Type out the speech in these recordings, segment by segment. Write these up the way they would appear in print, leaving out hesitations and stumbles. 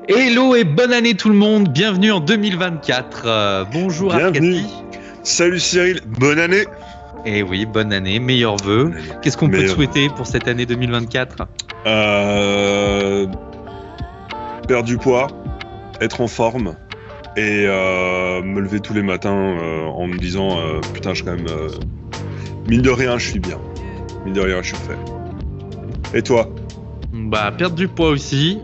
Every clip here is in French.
Hello et bonne année tout le monde, bienvenue en 2024. Bonjour Bienvenue. Arkady. Salut Cyril, bonne année. Et oui, bonne année, meilleurs vœux. Bonne année. Qu'est-ce qu'on peut te Meilleurs souhaiter pour cette année 2024? Perdre du poids, être en forme et me lever tous les matins en me disant putain, je suis quand même mine de rien, je suis bien. Mine de rien, je suis fait. Et toi? Bah, perdre du poids aussi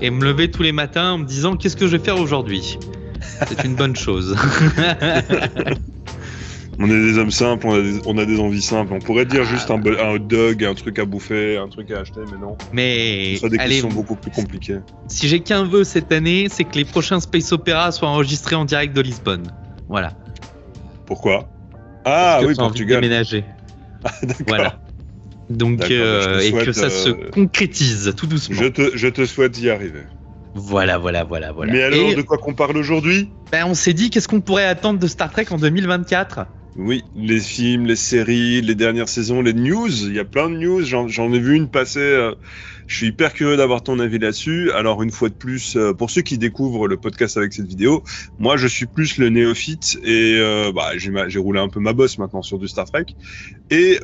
et me lever tous les matins en me disant qu'est-ce que je vais faire aujourd'hui. C'est une bonne chose. On est des hommes simples, on a des envies simples. On pourrait dire juste un hot dog, un truc à bouffer, un truc à acheter, mais non. Mais Ce sont des allez, questions beaucoup plus compliquées. si j'ai qu'un vœu cette année, c'est que les prochains Space Opera soient enregistrés en direct de Lisbonne. Voilà. Pourquoi? Parce Ah que oui, j'ai envie de Portugal. déménager. Ah, d'accord. Voilà. Donc, D'accord, je te et que souhaite, ça se concrétise tout doucement. Je te souhaite d'y arriver. Voilà. Mais alors, Et de quoi qu'on parle aujourd'hui? ben, on s'est dit, qu'est-ce qu'on pourrait attendre de Star Trek en 2024? Oui, les films, les séries, les dernières saisons, les news. Il y a plein de news. J'en ai vu une passer. Je suis hyper curieux d'avoir ton avis là-dessus. Alors, une fois de plus, pour ceux qui découvrent le podcast avec cette vidéo, moi, je suis plus le néophyte et j'ai roulé un peu ma bosse maintenant sur du Star Trek. Et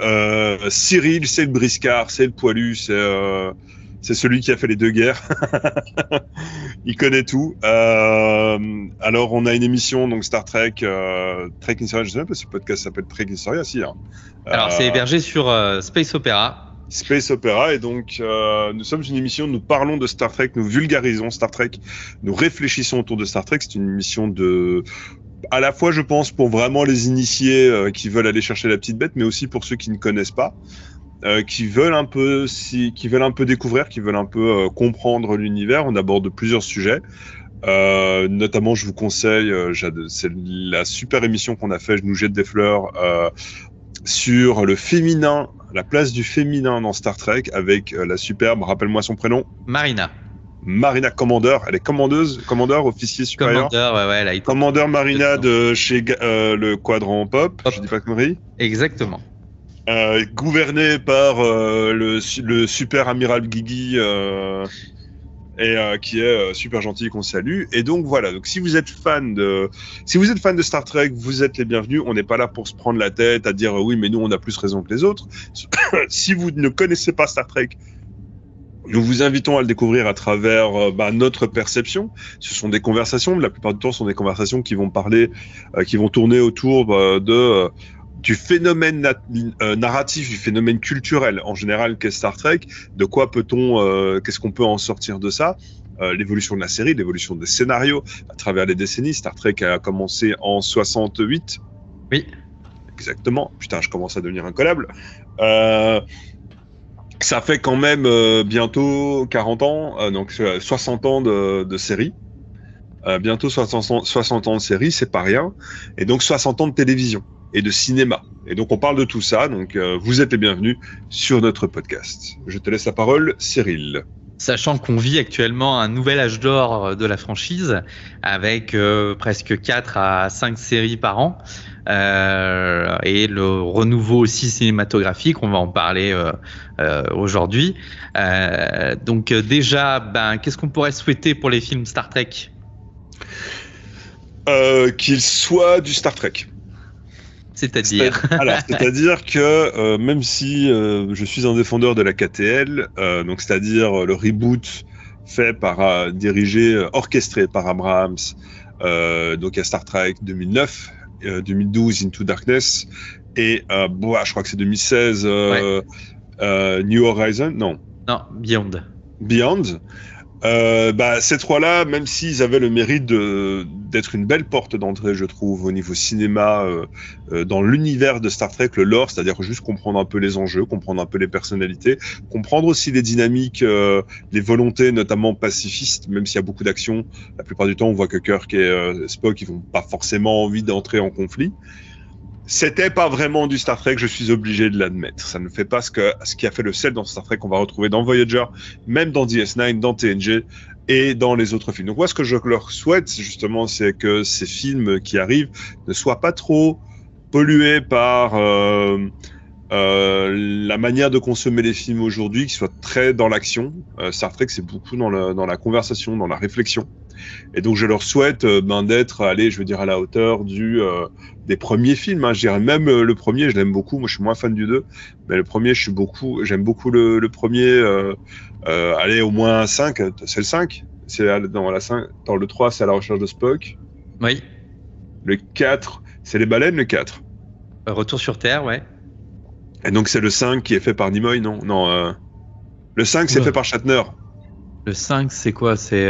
Cyril, c'est le briscard, c'est le poilu, c'est celui qui a fait les deux guerres. Il connaît tout. Alors, on a une émission, donc Star Trek, Trek Historia. Je sais même pas si le podcast s'appelle Trek Historia, si. Hein. Alors, c'est hébergé sur Space Opera. Space Opera, et donc nous sommes une émission, nous parlons de Star Trek, nous vulgarisons Star Trek, nous réfléchissons autour de Star Trek. C'est une émission de, à la fois, je pense, pour vraiment les initiés qui veulent aller chercher la petite bête, mais aussi pour ceux qui ne connaissent pas. Qui veulent un peu découvrir, qui veulent un peu comprendre l'univers. On aborde plusieurs sujets. Notamment, je vous conseille, c'est la super émission qu'on a fait, Je nous jette des fleurs, sur le féminin, la place du féminin dans Star Trek, avec la superbe, rappelle-moi son prénom. Marina Commander, elle est commandeur, officier supérieur. Commandeur, ouais, elle a été... Commandeur Marina de chez le Quadrant Pop. Je dis pas de conneries. Exactement. Gouverné par le super amiral Guigui qui est super gentil, qu'on salue. Et donc voilà, donc si vous êtes fan de Star Trek, vous êtes les bienvenus. On n'est pas là pour se prendre la tête à dire oui, mais nous on a plus raison que les autres. Si vous ne connaissez pas Star Trek, nous vous invitons à le découvrir à travers notre perception. Ce sont des conversations, la plupart du temps, ce sont des conversations qui vont parler, qui vont tourner autour du phénomène narratif, du phénomène culturel en général qu'est Star Trek. De quoi peut-on, qu'est-ce qu'on peut en sortir de ça? L'évolution de la série, l'évolution des scénarios à travers les décennies. Star Trek a commencé en 68. Oui. Exactement. Putain, je commence à devenir incollable. Ça fait quand même bientôt 40 ans, donc 60 ans de série. Bientôt 60 ans de série, c'est pas rien. Et donc 60 ans de télévision et de cinéma. Et donc on parle de tout ça, donc vous êtes les bienvenus sur notre podcast. Je te laisse la parole, Cyril. Sachant qu'on vit actuellement un nouvel âge d'or de la franchise, avec presque 4 à 5 séries par an, et le renouveau aussi cinématographique, on va en parler aujourd'hui. Donc déjà, qu'est-ce qu'on pourrait souhaiter pour les films Star Trek ? Qu'il soit du Star Trek. C'est-à-dire C'est-à-dire que même si je suis un défendeur de la KTL, donc c'est-à-dire le reboot fait par orchestré par Abrams, donc à Star Trek 2009, 2012 Into Darkness et je crois que c'est 2016 New Horizon, non Beyond. Ces trois-là, même s'ils avaient le mérite d'être une belle porte d'entrée, je trouve, au niveau cinéma, dans l'univers de Star Trek, le lore, c'est-à-dire juste comprendre un peu les enjeux, comprendre un peu les personnalités, comprendre aussi les dynamiques, les volontés, notamment pacifistes, même s'il y a beaucoup d'actions. La plupart du temps, on voit que Kirk et Spock, ils n'ont pas forcément envie d'entrer en conflit. C'était pas vraiment du Star Trek, je suis obligé de l'admettre. Ça ne fait pas ce qui a fait le sel dans Star Trek qu'on va retrouver dans Voyager, même dans DS9, dans TNG et dans les autres films. Donc moi, ce que je leur souhaite, justement, c'est que ces films qui arrivent ne soient pas trop pollués par la manière de consommer les films aujourd'hui, qui soit très dans l'action. Star Trek, c'est beaucoup dans la conversation, dans la réflexion. Et donc, je leur souhaite d'être, allez, je veux dire, à la hauteur des premiers films. Hein. Je dirais même le premier, je l'aime beaucoup. Moi, je suis moins fan du 2, mais le premier, j'aime beaucoup le premier. Allez, au moins 5. C'est le 5. C'est dans le 3, c'est à la recherche de Spock. Oui. Le 4, c'est les baleines, le 4. Retour sur Terre, ouais. Et donc, c'est le 5 qui est fait par Nimoy, non? Non, le 5, c'est fait par Shatner. Le 5, c'est quoi? C'est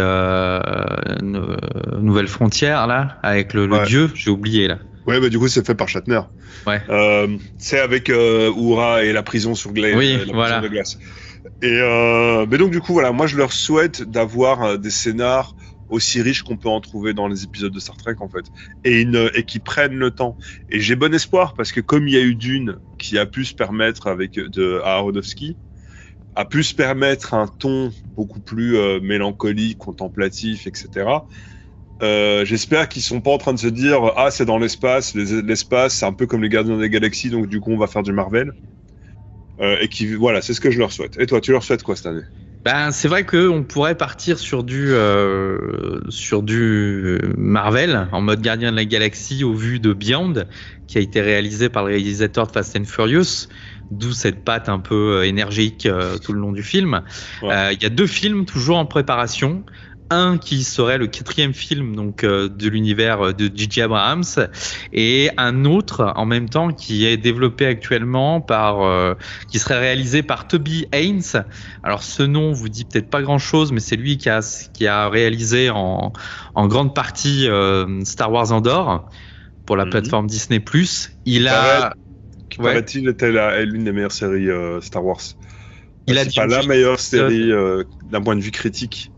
Nouvelle Frontière, là, avec le dieu, j'ai oublié, là. Ouais, bah du coup, c'est fait par Shatner. Ouais. C'est avec Uhura et la prison sur glace. Oui, prison voilà. de glace. Et mais donc, du coup, voilà, moi, je leur souhaite d'avoir des scénars aussi riches qu'on peut en trouver dans les épisodes de Star Trek, en fait. Et qui prennent le temps. Et j'ai bon espoir, parce que comme il y a eu Dune, qui a pu se permettre à Aronofsky, a pu se permettre un ton beaucoup plus mélancolique, contemplatif, etc. J'espère qu'ils sont pas en train de se dire c'est dans l'espace, l'espace c'est un peu comme les Gardiens des Galaxies, donc du coup on va faire du Marvel. Voilà, c'est ce que je leur souhaite. Et toi, tu leur souhaites quoi cette année? Ben, c'est vrai qu'on pourrait partir sur du Marvel en mode Gardien de la Galaxie au vu de Beyond, qui a été réalisé par le réalisateur de Fast and Furious, d'où cette patte un peu énergique tout le long du film. Ouais. Il y a 2 films toujours en préparation. Un qui serait le 4e film donc de l'univers de J.J. Abrams, et un autre en même temps qui est développé actuellement qui serait réalisé par Toby Haynes. Alors ce nom vous dit peut-être pas grand-chose, mais c'est lui qui a réalisé en grande partie Star Wars Andor pour la plateforme Disney+. Paraît-il était l'une des meilleures séries Star Wars. C'est pas la meilleure série d'un point de vue critique.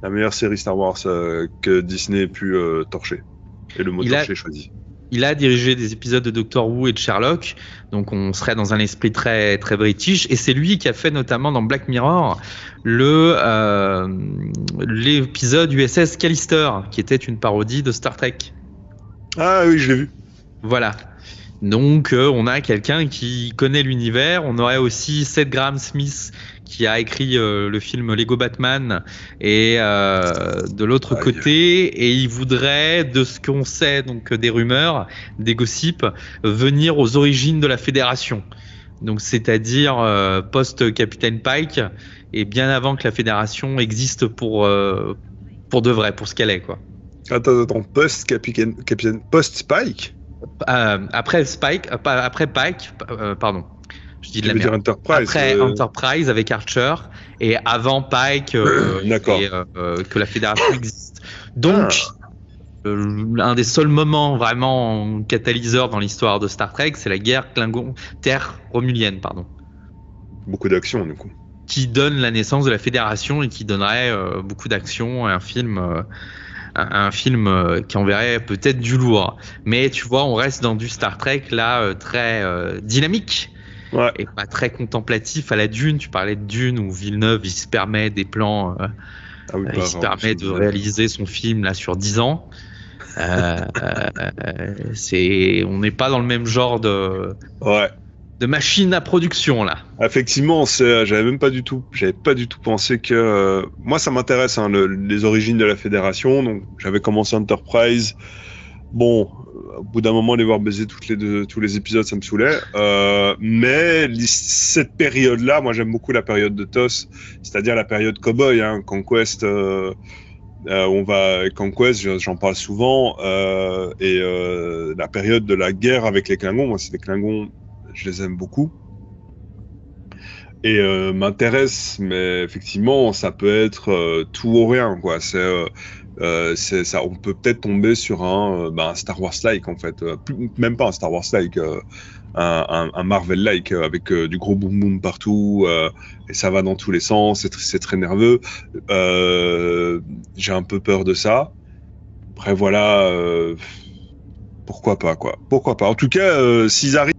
La meilleure série Star Wars que Disney ait pu torcher. Et le mot torcher choisi. Il a dirigé des épisodes de Doctor Who et de Sherlock, donc on serait dans un esprit très très british. Et c'est lui qui a fait notamment dans Black Mirror l'épisode USS Callister, qui était une parodie de Star Trek. Ah oui, je l'ai vu. Voilà. Donc on a quelqu'un qui connaît l'univers. On aurait aussi Seth Graham Smith qui a écrit le film Lego Batman, et de l'autre côté, et il voudrait, de ce qu'on sait, donc des rumeurs, des gossips, venir aux origines de la Fédération. Donc c'est-à-dire post-Capitaine Pike, et bien avant que la Fédération existe pour de vrai, pour ce qu'elle est, quoi. Attends, post-Pike après Pike, pardon. Je dis de la merde. Enterprise, après Enterprise avec Archer, et avant Pike, que la Fédération existe. Donc, un des seuls moments vraiment catalyseurs dans l'histoire de Star Trek, c'est la guerre Terre-Romulienne, pardon. Beaucoup d'action, du coup. Qui donne la naissance de la Fédération et qui donnerait beaucoup d'action, un film qui enverrait peut-être du lourd. Mais tu vois, on reste dans du Star Trek là, très dynamique. Ouais. Et pas très contemplatif à la Dune. Tu parlais de Dune où Villeneuve il se permet des plans, il se permet de réaliser son film là sur 10 ans. On n'est pas dans le même genre de machine à production là. Effectivement, j'avais pas du tout pensé que moi ça m'intéresse les origines de la Fédération. Donc j'avais commencé Enterprise. Bon, au bout d'un moment, les voir baiser tous les épisodes, ça me saoulait. Mais cette période-là, moi j'aime beaucoup la période de TOS, c'est-à-dire la période cowboy, Conquest. Conquest, j'en parle souvent, et la période de la guerre avec les Klingons. Moi, c'est les Klingons, je les aime beaucoup. Et m'intéresse, mais effectivement, ça peut être tout ou rien, quoi. C'est ça, on peut peut-être tomber sur un Star Wars-like en fait, même pas un Star Wars-like, un Marvel-like avec du gros boom boom partout, et ça va dans tous les sens, c'est très nerveux. J'ai un peu peur de ça. Après voilà, pourquoi pas quoi. Pourquoi pas. En tout cas, s'ils arrivent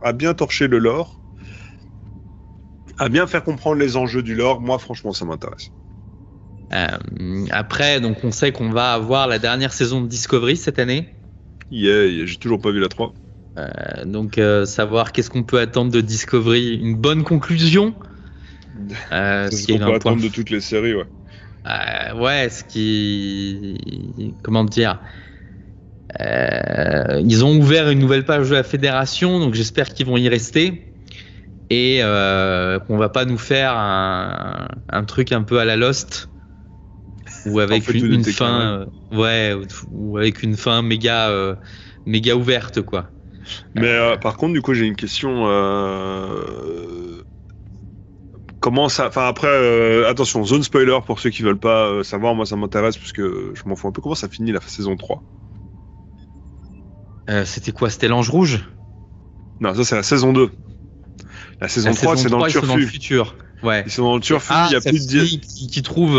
à bien torcher le lore, à bien faire comprendre les enjeux du lore, moi franchement ça m'intéresse. Après, donc on sait qu'on va avoir la dernière saison de Discovery cette année. Yeah, j'ai toujours pas vu la 3. Donc savoir qu'est-ce qu'on peut attendre de Discovery, une bonne conclusion. C'est ce qu'on peut attendre de toutes les séries, ouais. Ouais, ce qui, comment dire, ils ont ouvert une nouvelle page de la fédération, donc j'espère qu'ils vont y rester et qu'on va pas nous faire un truc un peu à la Lost ou avec une fin, ou avec une fin méga ouverte, quoi. Mais par contre, du coup, j'ai une question. Comment ça... Enfin, après, attention, zone spoiler pour ceux qui veulent pas savoir. Moi, ça m'intéresse parce que je m'en fous un peu. Comment ça finit la saison 3? C'était quoi? C'était l'Ange Rouge? Non, ça, c'est la saison 2. La saison 3, c'est dans le turfu. Dans le futur. Ouais. Ils sont dans le turfu, il y a plus de... qui trouve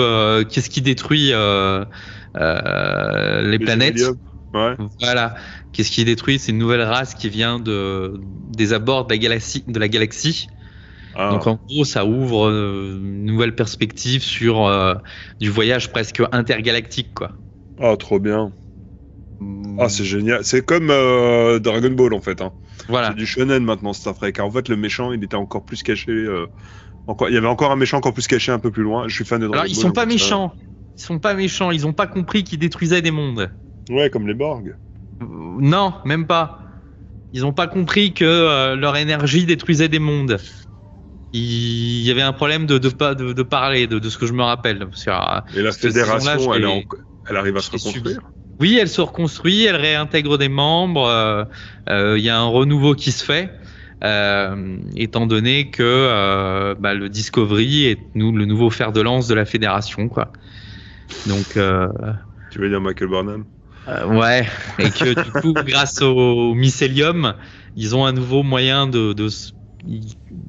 qu'est-ce qui détruit les planètes. Ouais. Voilà. Qu'est-ce qui détruit? C'est une nouvelle race qui vient des abords de la galaxie. Ah. Donc en gros, ça ouvre une nouvelle perspective sur du voyage presque intergalactique, quoi. Ah, trop bien. Ah, c'est génial. C'est comme Dragon Ball, en fait. Hein. Voilà. C'est du shonen maintenant, Star Trek. En fait, le méchant, il était encore plus caché. Il y avait encore un méchant encore plus caché un peu plus loin. Je suis fan de Dragon Ball. Alors, ils sont pas méchants. Ils sont pas méchants. Ils ont pas compris qu'ils détruisaient des mondes. Ouais, comme les Borg. Non, même pas. Ils ont pas compris que leur énergie détruisait des mondes. Il y avait un problème de parler, de ce que je me rappelle. Et la fédération, elle arrive à se reconstruire. Oui, elle se reconstruit, elle réintègre des membres. Il y a un renouveau qui se fait, étant donné que le Discovery est le nouveau fer de lance de la fédération, quoi. Donc. Tu veux dire Michael Burnham? Ouais, et que du coup, grâce au mycélium, ils ont un nouveau moyen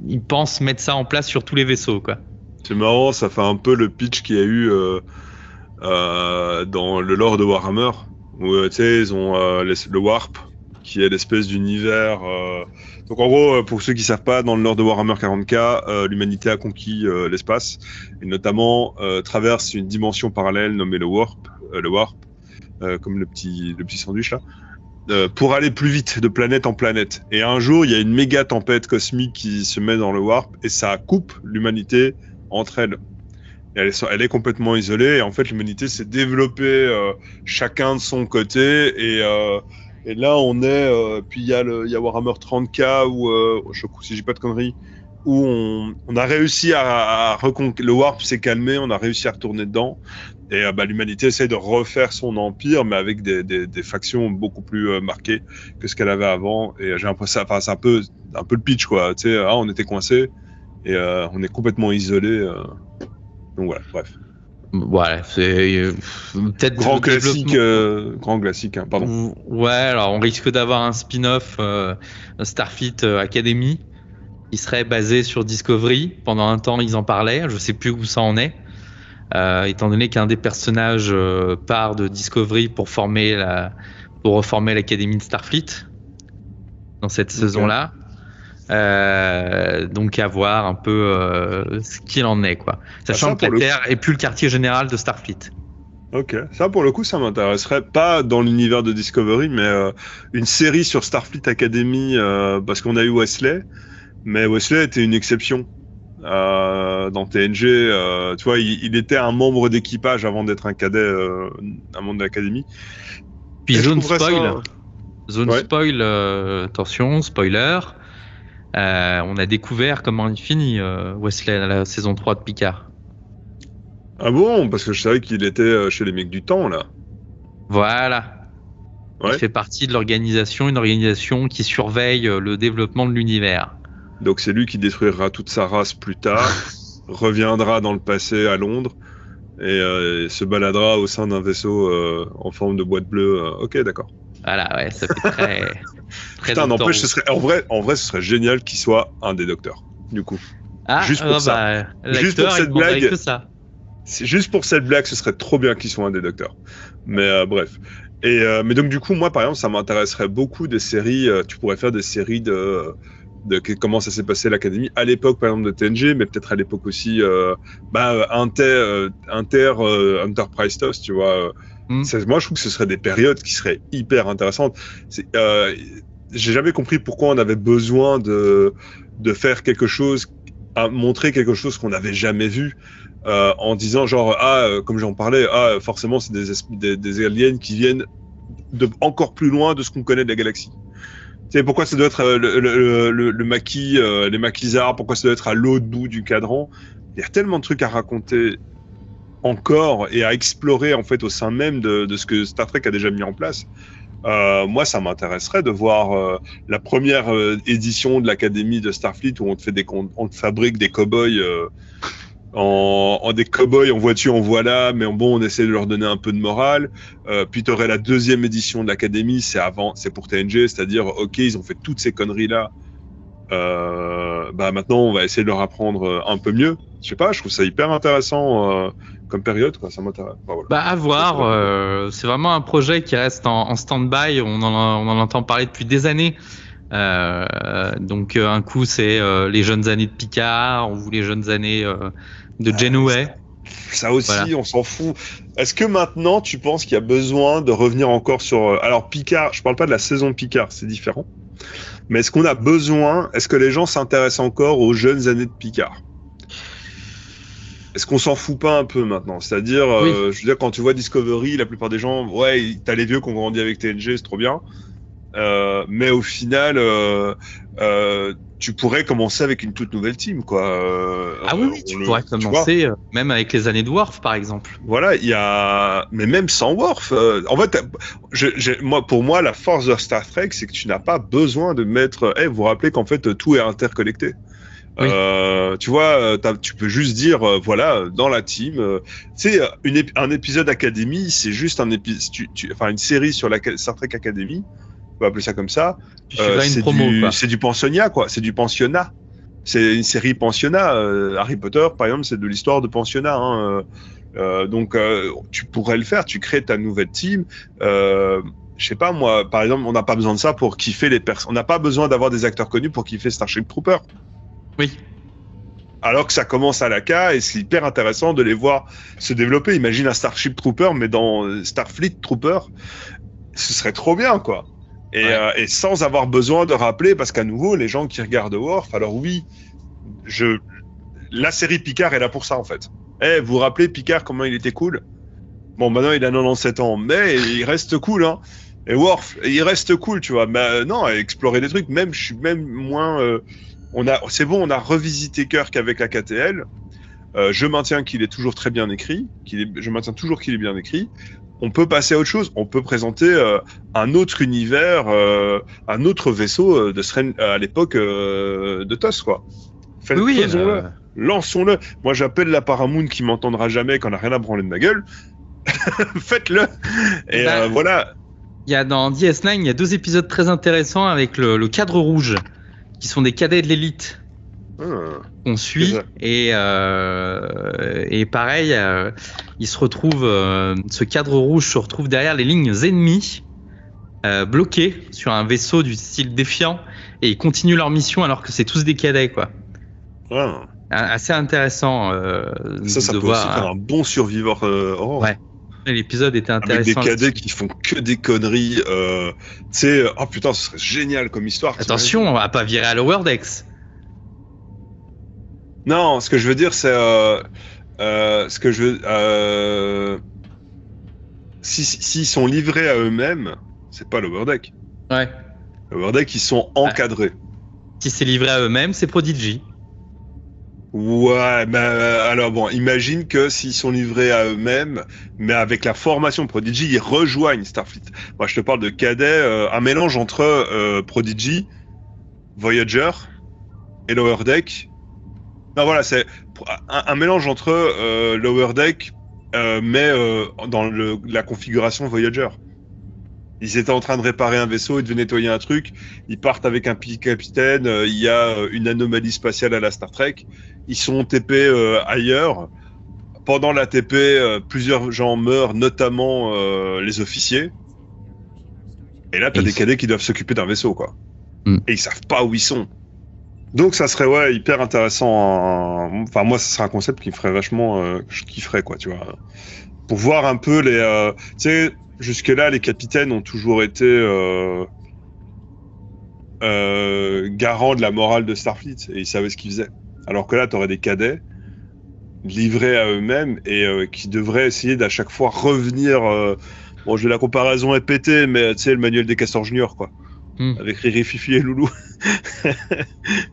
ils pensent mettre ça en place sur tous les vaisseaux, quoi. C'est marrant, ça fait un peu le pitch qu'il y a eu dans le lore de Warhammer, où tu sais, ils ont le Warp, qui est l'espèce d'univers. Donc en gros, pour ceux qui savent pas, dans le lore de Warhammer 40K, l'humanité a conquis l'espace, et notamment traverse une dimension parallèle nommée le Warp, comme le petit sandwich là. Pour aller plus vite de planète en planète. Et un jour, il y a une méga tempête cosmique qui se met dans le Warp et ça coupe l'humanité entre elles. Et elle est complètement isolée et en fait, l'humanité s'est développée chacun de son côté et là, on est... puis il y a Warhammer 30K où, si je dis pas de conneries, où on a réussi à le Warp s'est calmé, on a réussi à retourner dedans. Et l'humanité essaie de refaire son empire, mais avec des factions beaucoup plus marquées que ce qu'elle avait avant. Et j'ai l'impression, enfin, c'est un peu le pitch, quoi. Tu sais, on était coincés et on est complètement isolés. Donc voilà, bref. Voilà, c'est peut-être grand classique, hein, pardon. Ouais, alors on risque d'avoir un spin-off Starfleet Academy qui serait basé sur Discovery. Pendant un temps, ils en parlaient. Je sais plus où ça en est. Étant donné qu'un des personnages part de Discovery pour reformer l'académie de Starfleet dans cette saison-là. Donc à voir un peu ce qu'il en est, quoi. Sachant que la Terre est plus le quartier général de Starfleet. Ok, ça pour le coup ça m'intéresserait, pas dans l'univers de Discovery, mais une série sur Starfleet Academy, parce qu'on a eu Wesley, mais Wesley était une exception. Dans TNG, tu vois, il était un membre d'équipage avant d'être un cadet, un membre de l'académie. Puis zone spoil, attention, spoiler. On a découvert comment il finit Wesley à la saison 3 de Picard. Ah bon? Parce que je savais qu'il était chez les mecs du temps, là. Voilà. Ouais. Il fait partie de une organisation qui surveille le développement de l'univers. Donc c'est lui qui détruira toute sa race plus tard, reviendra dans le passé à Londres et se baladera au sein d'un vaisseau en forme de boîte bleue. Ok, d'accord. Voilà, ouais, ça fait très. Putain, n'empêche, en vrai, ce serait génial qu'il soit un des docteurs. Du coup. Ah, juste pour ça. Juste pour cette blague. Que ça. Juste pour cette blague, ce serait trop bien qu'il soit un des docteurs. Mais bref. Mais donc du coup, moi, par exemple, ça m'intéresserait beaucoup des séries. Tu pourrais faire des séries de comment ça s'est passé l'académie à l'époque, par exemple, de TNG, mais peut-être à l'époque aussi Enterprise TOS, tu vois. Moi, je trouve que ce serait des périodes qui seraient hyper intéressantes. j'ai jamais compris pourquoi on avait besoin de faire quelque chose, à montrer quelque chose qu'on n'avait jamais vu, en disant genre comme j'en parlais, forcément c'est des aliens qui viennent de encore plus loin de ce qu'on connaît de la galaxie. Tu sais pourquoi ça doit être le maquis, les maquisards, pourquoi ça doit être à l'autre bout du cadran. Il y a tellement de trucs à raconter encore et à explorer en fait au sein même de ce que Star Trek a déjà mis en place. Moi, ça m'intéresserait de voir la première édition de l'Académie de Starfleet où on te fabrique des cow-boys des cow-boys en voiture, en voilà, mais bon, on essaie de leur donner un peu de morale. Puis tu aurais la deuxième édition de l'Académie, c'est pour TNG, c'est-à-dire, ok, ils ont fait toutes ces conneries-là. Maintenant, on va essayer de leur apprendre un peu mieux. Je sais pas, je trouve ça hyper intéressant comme période, quoi. Ça m'intéresse. Voilà. À voir. C'est vraiment un projet qui reste en stand-by. On en entend parler depuis des années. Donc un coup c'est les jeunes années de Picard, ou les jeunes années de Janeway. Ça aussi, voilà. On s'en fout. Est-ce que maintenant tu penses qu'il y a besoin de revenir encore sur alors Picard, je parle pas de la saison de Picard, c'est différent. Mais est-ce qu'on a besoin, est-ce que les gens s'intéressent encore aux jeunes années de Picard? Est-ce qu'on s'en fout pas un peu maintenant? C'est-à-dire, oui. Je veux dire, quand tu vois Discovery, la plupart des gens, ouais, t'as les vieux qui ont grandi avec TNG, c'est trop bien. Mais au final, tu pourrais commencer avec une toute nouvelle team, quoi. Oui, tu pourrais commencer même avec les années de Worf, par exemple. Voilà, mais même sans Worf. En fait, pour moi, la force de Star Trek, c'est que tu n'as pas besoin de mettre. Vous vous rappelez qu'en fait, tout est interconnecté. Oui. Tu vois, tu peux juste dire, voilà, dans la team, tu sais, un épisode Académie, c'est juste une série sur la Star Trek Academy. On va appeler ça comme ça. C'est du pensionnat, quoi. C'est du pensionnat. C'est une série pensionnat. Harry Potter, par exemple, c'est de l'histoire de pensionnat. Donc, tu pourrais le faire. Tu crées ta nouvelle team. Je sais pas, moi, par exemple, on n'a pas besoin de ça pour kiffer les personnes. On n'a pas besoin d'avoir des acteurs connus pour kiffer Starship Troopers. Oui. Alors que ça commence à la et c'est hyper intéressant de les voir se développer. Imagine un Starship Trooper, mais dans Starfleet Trooper, ce serait trop bien, quoi. Et sans avoir besoin de rappeler, parce qu'à nouveau, les gens qui regardent Worf, alors oui, la série Picard est là pour ça, en fait. Vous vous rappelez Picard, comment il était cool? Bon, maintenant, il a 97 ans, mais il reste cool, hein. Et Worf, il reste cool, tu vois. Mais non, explorer des trucs, je suis même moins... c'est bon, on a revisité Kirk avec la KTL. Je maintiens qu'il est toujours très bien écrit. Je maintiens toujours qu'il est bien écrit. On peut passer à autre chose. On peut présenter un autre univers, un autre vaisseau à l'époque de TOS, quoi. Faisons-le. Lançons-le. Moi, j'appelle la Paramount qui m'entendra jamais, qu'on n'a rien à branler de ma gueule. Faites-le. Et voilà. Dans DS9, il y a 2 épisodes très intéressants avec le cadre rouge, qui sont des cadets de l'élite. On suit et pareil, il se retrouve, ce cadre rouge se retrouve derrière les lignes ennemies, bloqués sur un vaisseau du style Défiant, et ils continuent leur mission alors que c'est tous des cadets, quoi. Assez intéressant. Ça peut aussi faire un bon Survivor. Ouais. L'épisode était intéressant. Avec des cadets qui font que des conneries. Tu sais, oh putain, ce serait génial comme histoire. Attention, on va pas virer à Lower Decks. Non, ce que je veux dire, c'est s'ils sont livrés à eux-mêmes, c'est pas Lower Deck. Ouais. Lower Deck, ils sont encadrés. Si c'est livré à eux-mêmes, c'est Prodigy. Ouais, mais alors bon, imagine que s'ils sont livrés à eux-mêmes, mais avec la formation Prodigy, ils rejoignent Starfleet. Moi, je te parle de cadets, un mélange entre Prodigy, Voyager et Lower Deck. Non, voilà, c'est un mélange entre Lower Deck, mais dans la configuration Voyager. Ils étaient en train de réparer un vaisseau, ils devaient nettoyer un truc, ils partent avec un capitaine, il y a une anomalie spatiale à la Star Trek, ils sont TP ailleurs. Pendant la TP, plusieurs gens meurent, notamment les officiers. Et là, t'as des cadets qui doivent s'occuper d'un vaisseau, quoi. Et ils savent pas où ils sont. Donc ça serait hyper intéressant. Enfin moi, ça serait un concept qui me ferait vachement, je kifferais, quoi, tu vois. Pour voir un peu les, tu sais, jusque là, les capitaines ont toujours été garant de la morale de Starfleet et ils savaient ce qu'ils faisaient. Alors que là, tu aurais des cadets livrés à eux-mêmes et qui devraient essayer d'à chaque fois revenir. Bon, la comparaison est pétée, mais tu sais, le manuel des Castors Junior, quoi. Avec Riri, Fifi et Loulou.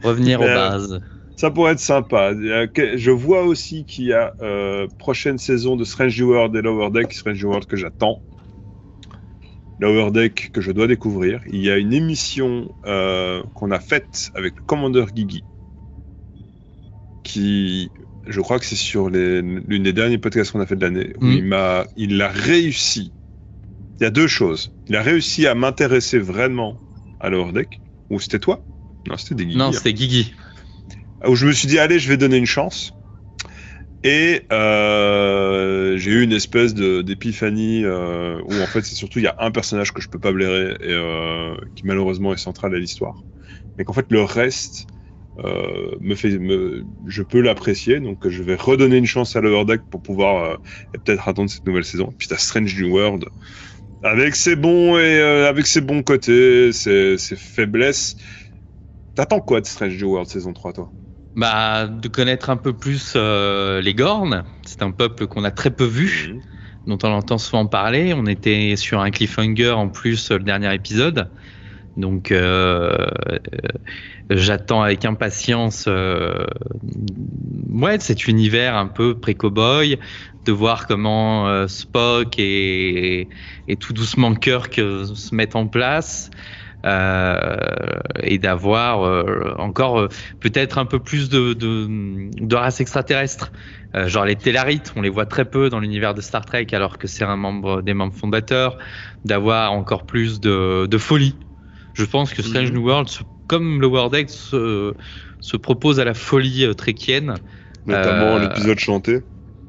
Revenir aux bases. Ça pourrait être sympa. Je vois aussi qu'il y a prochaine saison de Strange New World et Lower Deck. Strange New World que j'attends. Lower Deck que je dois découvrir. Il y a une émission qu'on a faite avec le commandeur Guigui. Qui, je crois que c'est sur l'une des derniers podcasts qu'on a fait de l'année. Où il a réussi. Il y a deux choses. Il a réussi à m'intéresser vraiment à Lower Deck. Ou c'était toi? Non, c'était des Guigui. Non, c'était Guigui. Où je me suis dit, allez, je vais donner une chance. Et j'ai eu une espèce d'épiphanie où en fait, c'est surtout, il y a un personnage que je peux pas blairer et qui malheureusement est central à l'histoire. Mais qu'en fait, le reste je peux l'apprécier. Donc, je vais redonner une chance à Lower Deck pour pouvoir peut-être attendre cette nouvelle saison. Puis t'as Strange New World. Avec ses bons côtés, ses faiblesses. T'attends quoi de Strange New World saison 3, toi? Bah, de connaître un peu plus les Gorn. C'est un peuple qu'on a très peu vu, dont on entend souvent parler. On était sur un cliffhanger en plus le dernier épisode. Donc, j'attends avec impatience cet univers un peu pré-cowboy, de voir comment Spock et tout doucement Kirk se mettent en place. Et d'avoir encore peut-être un peu plus de races extraterrestres, genre les Tellarites, on les voit très peu dans l'univers de Star Trek alors que c'est des membres fondateurs, d'avoir encore plus de folie. Je pense que Strange New World, comme le Lower Deck, se propose à la folie trekkienne. Notamment l'épisode chanté.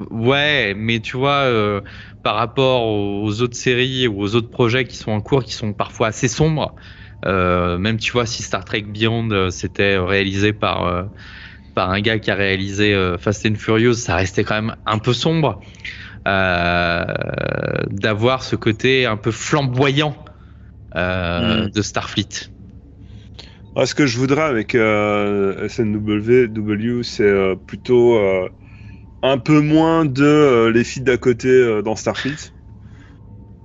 Ouais, mais tu vois, par rapport aux autres séries ou aux autres projets qui sont en cours, qui sont parfois assez sombres, même tu vois, si Star Trek Beyond c'était réalisé par un gars qui a réalisé Fast and Furious, ça restait quand même un peu sombre. D'avoir ce côté un peu flamboyant de Starfleet. Ce que je voudrais avec SNW, c'est plutôt un peu moins de les filles d'à côté dans Starfleet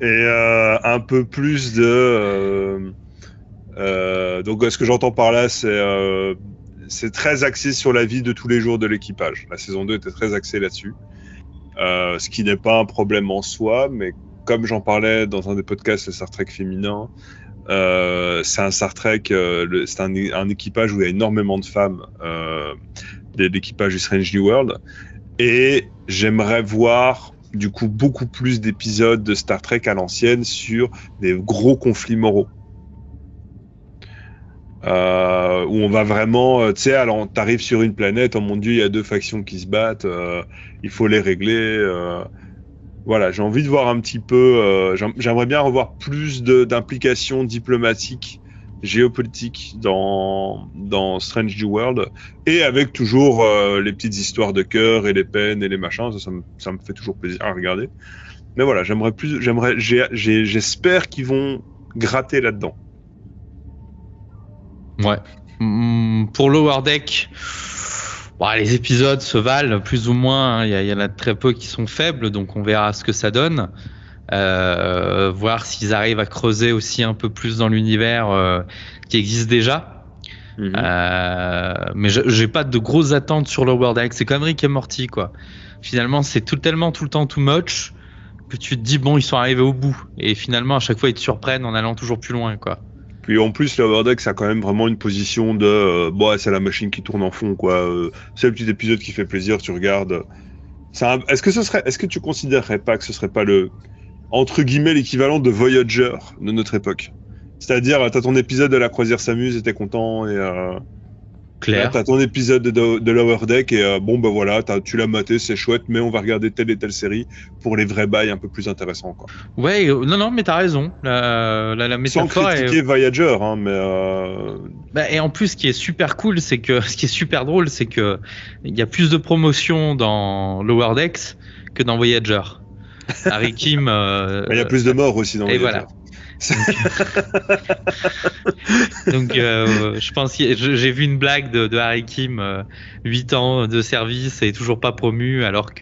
et un peu plus de donc ce que j'entends par là, c'est très axé sur la vie de tous les jours de l'équipage. La saison 2 était très axée là-dessus, ce qui n'est pas un problème en soi, mais comme j'en parlais dans un des podcasts, le Star Trek féminin, c'est un Star Trek, c'est un équipage où il y a énormément de femmes, l'équipage du Strange New World, et j'aimerais voir du coup beaucoup plus d'épisodes de Star Trek à l'ancienne sur des gros conflits moraux. Où on va vraiment, tu sais, alors t'arrives sur une planète, oh mon dieu, il y a deux factions qui se battent, il faut les régler. Voilà, j'ai envie de voir un petit peu, j'aimerais bien revoir plus d'implications diplomatiques, géopolitiques dans Strange New World, et avec toujours les petites histoires de cœur et les peines et les machins, ça me fait toujours plaisir à regarder. Mais voilà, j'espère qu'ils vont gratter là-dedans. Ouais. Pour Lower Deck, les épisodes se valent plus ou moins. Il y en a très peu qui sont faibles, donc on verra ce que ça donne. Voir s'ils arrivent à creuser aussi un peu plus dans l'univers qui existe déjà. Mais j'ai pas de grosses attentes sur Lower Deck. C'est comme Rick et Morty, quoi. Finalement, c'est tellement tout le temps too much que tu te dis bon, ils sont arrivés au bout. Et finalement, à chaque fois, ils te surprennent en allant toujours plus loin, quoi. Puis en plus, Lower Deck, ça a quand même vraiment une position de c'est la machine qui tourne en fond, quoi. C'est le petit épisode qui fait plaisir, tu regardes. Est-ce que tu considérerais pas que ce serait pas entre guillemets, l'équivalent de Voyager de notre époque? C'est-à-dire, t'as ton épisode de la croisière s'amuse et t'es content, et Claire. T'as ton épisode de Lower Deck et voilà, tu l'as maté, c'est chouette, mais on va regarder telle et telle série pour les vrais bails un peu plus intéressants, quoi. Ouais, non, mais t'as raison. La métaphore. Sans critiquer Voyager, hein, mais. Et en plus, ce qui est super cool, ce qui est super drôle, c'est que il y a plus de promotion dans Lower Decks que dans Voyager. Harry Kim. Il y a plus de morts aussi dans Voyager. Voilà. Donc, je pense j'ai vu une blague de Harry Kim, 8 ans de service et toujours pas promu, alors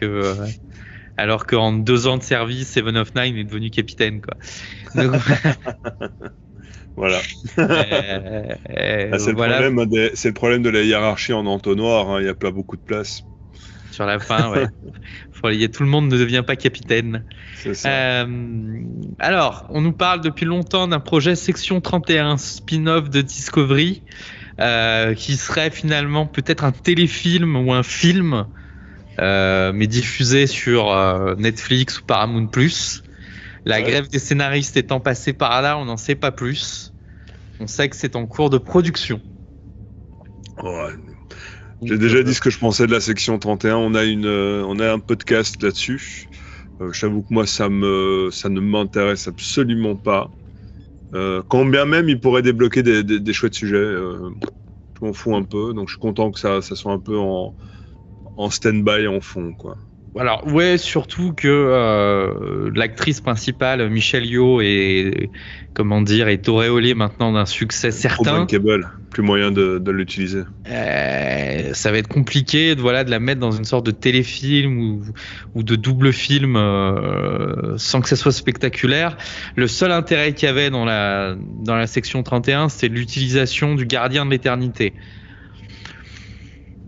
qu'en 2 ans de service, Seven of Nine est devenu capitaine, quoi. Donc, Voilà. C'est voilà. le problème de la hiérarchie en entonnoir. Hein. Il y a pas beaucoup de place. Sur la fin, ouais. Tout le monde ne devient pas capitaine. C'est ça. Alors, on nous parle depuis longtemps d'un projet Section 31, spin-off de Discovery, qui serait finalement peut-être un téléfilm ou un film, mais diffusé sur Netflix ou Paramount+. La grève des scénaristes étant passée par là, on n'en sait pas plus. On sait que c'est en cours de production. Ouais. J'ai déjà dit ce que je pensais de la section 31. On a un podcast là-dessus. J'avoue que moi, ça ne m'intéresse absolument pas. Quand bien même, il pourrait débloquer des chouettes sujets. Je m'en fous un peu. Donc, je suis content que ça soit un peu en stand-by, en fond, quoi. Alors, ouais, surtout que l'actrice principale, Michelle Yeoh, est auréolée maintenant d'un succès certain. Bankable, plus moyen de l'utiliser. Ça va être compliqué de la mettre dans une sorte de téléfilm ou de double film sans que ça soit spectaculaire. Le seul intérêt qu'il y avait dans la section 31, c'était l'utilisation du gardien de l'éternité.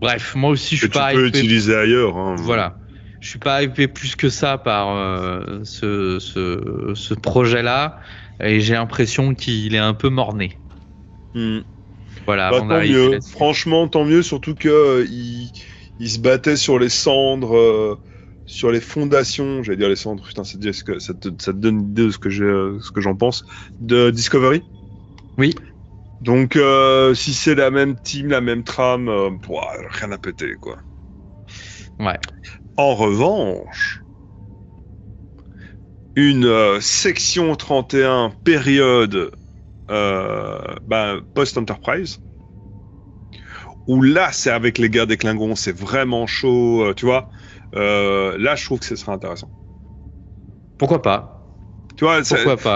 Bref, moi aussi je suis pas hypé. Tu peux utiliser ailleurs. Hein. Voilà. Je suis pas hypé plus que ça par ce projet-là, et j'ai l'impression qu'il est un peu morné. Voilà. Tant mieux. Franchement, tant mieux. Surtout que il se battait sur les cendres, sur les fondations. J'allais dire les cendres. Putain, ça te donne une idée de ce que j'en pense de Discovery. Oui. Donc, si c'est la même team, la même trame, rien à péter, quoi. Ouais. En revanche, une section 31 période post-Enterprise, où là, c'est avec les guerres des Klingons, c'est vraiment chaud, tu vois. Là, je trouve que ce serait intéressant. Pourquoi pas ? Tu vois,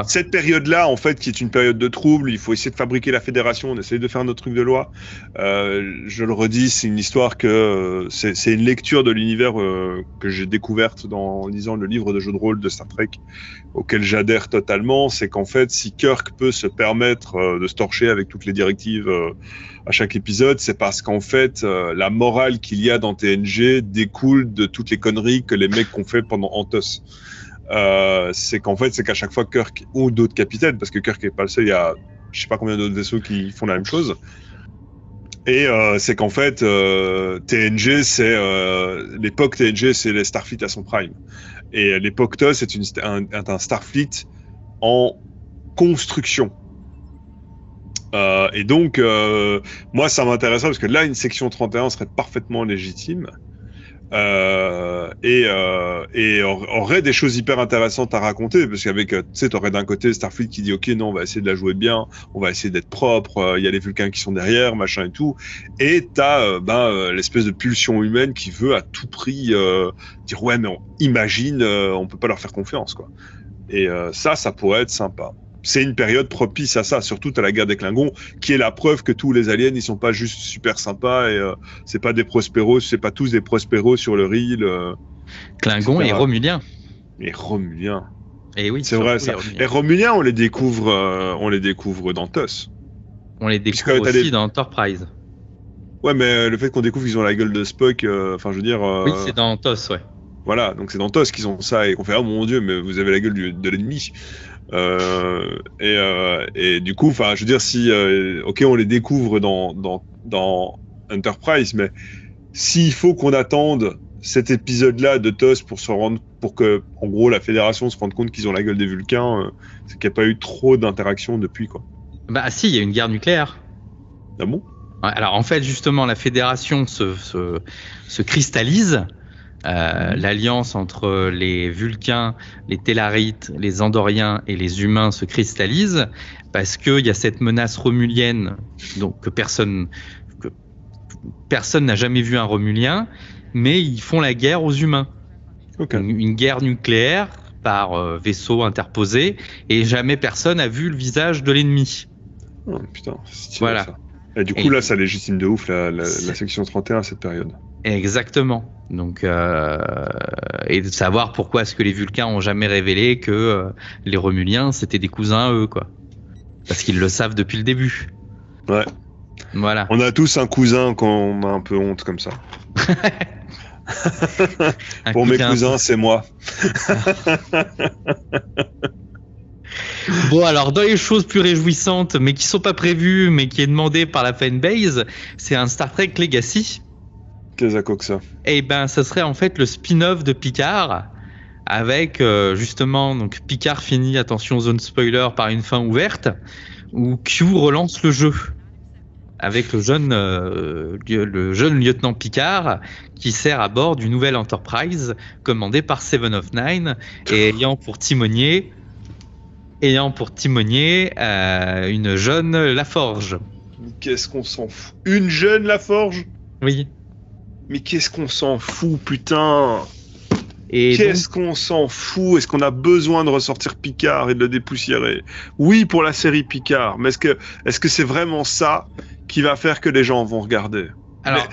cette période-là, en fait, qui est une période de trouble, il faut essayer de fabriquer la fédération, on essaye de faire notre truc de loi. Je le redis, c'est une histoire c'est une lecture de l'univers que j'ai découverte en lisant le livre de jeu de rôle de Star Trek, auquel j'adhère totalement. C'est qu'en fait, si Kirk peut se permettre de se torcher avec toutes les directives à chaque épisode, c'est parce qu'en fait, la morale qu'il y a dans TNG découle de toutes les conneries que les mecs ont fait pendant Antos. C'est qu'à chaque fois Kirk ou d'autres capitaines, parce que Kirk est pas le seul, il y a je sais pas combien d'autres vaisseaux qui font la même chose, et c'est qu'en fait TNG c'est l'époque TNG, c'est les Starfleet à son prime, et l'époque TOS c'est un Starfleet en construction, et donc moi ça m'intéresserait parce que là une section 31 serait parfaitement légitime. Et aurait des choses hyper intéressantes à raconter, parce qu'avec, tu sais, t'aurais d'un côté Starfleet qui dit ok, non, on va essayer de la jouer bien, on va essayer d'être propre, il y a les Vulcains qui sont derrière, machin et tout, et t'as l'espèce de pulsion humaine qui veut à tout prix dire ouais, mais imagine, on peut pas leur faire confiance, quoi. Et ça pourrait être sympa. C'est une période propice à ça, surtout à la guerre des Klingons, qui est la preuve que tous les aliens, ils sont pas juste super sympas, et c'est pas des Prosperos, c'est pas tous des Prosperos sur le Rill. Klingons et Romuliens. Et Romuliens. Et oui, c'est vrai ça. Les Romuliens, on les découvre dans TOS. On les découvre aussi dans Enterprise. Ouais, mais le fait qu'on découvre qu'ils ont la gueule de Spock, je veux dire. Oui, c'est dans TOS, ouais. Voilà, donc c'est dans TOS qu'ils ont ça et qu'on fait oh mon dieu, mais vous avez la gueule de l'ennemi. Et du coup, je veux dire, si ok, on les découvre dans Enterprise, mais s'il faut qu'on attende cet épisode-là de TOS pour que, en gros, la Fédération se rende compte qu'ils ont la gueule des Vulcains, c'est qu'il n'y a pas eu trop d'interaction depuis, quoi. Bah si, il y a une guerre nucléaire. Ah bon ? Alors en fait, justement, la Fédération se cristallise. L'alliance entre les Vulcains, les Tellarites, les Andoriens et les humains se cristallise parce qu'il y a cette menace romulienne, donc que personne n'a jamais vu un Romulien, mais ils font la guerre aux humains. Okay. Une guerre nucléaire par vaisseau interposé, et jamais personne n'a vu le visage de l'ennemi. Oh, putain, c'est stylé, Voilà. ça. Et du coup, là, ça légitime de ouf la section 31 à cette période. Exactement. Donc, et de savoir pourquoi est-ce que les Vulcains ont jamais révélé que les Romuliens c'était des cousins à eux, quoi. Parce qu'ils le savent depuis le début. Ouais. Voilà. On a tous un cousin quand on a un peu honte comme ça. Pour mes cousins, c'est moi. Bon, alors dans les choses plus réjouissantes, mais qui sont pas prévues, mais qui est demandé par la fanbase, c'est un Star Trek Legacy. Qu'est-ce que ça? Et ben, ça serait en fait le spin-off de Picard, avec justement donc Picard finit, attention zone spoiler, par une fin ouverte, où Q relance le jeu avec le jeune lieutenant Picard qui sert à bord du nouvel Enterprise commandé par Seven of Nine et ayant pour timonier une jeune Laforge. Mais qu'est-ce qu'on s'en fout? Une jeune Laforge? Oui. Mais qu'est-ce qu'on s'en fout, putain? Et qu'est-ce qu'on s'en fout? Est-ce qu'on a besoin de ressortir Picard et de le dépoussiérer? Oui, pour la série Picard, mais est-ce que c'est vraiment ça qui va faire que les gens vont regarder? Alors,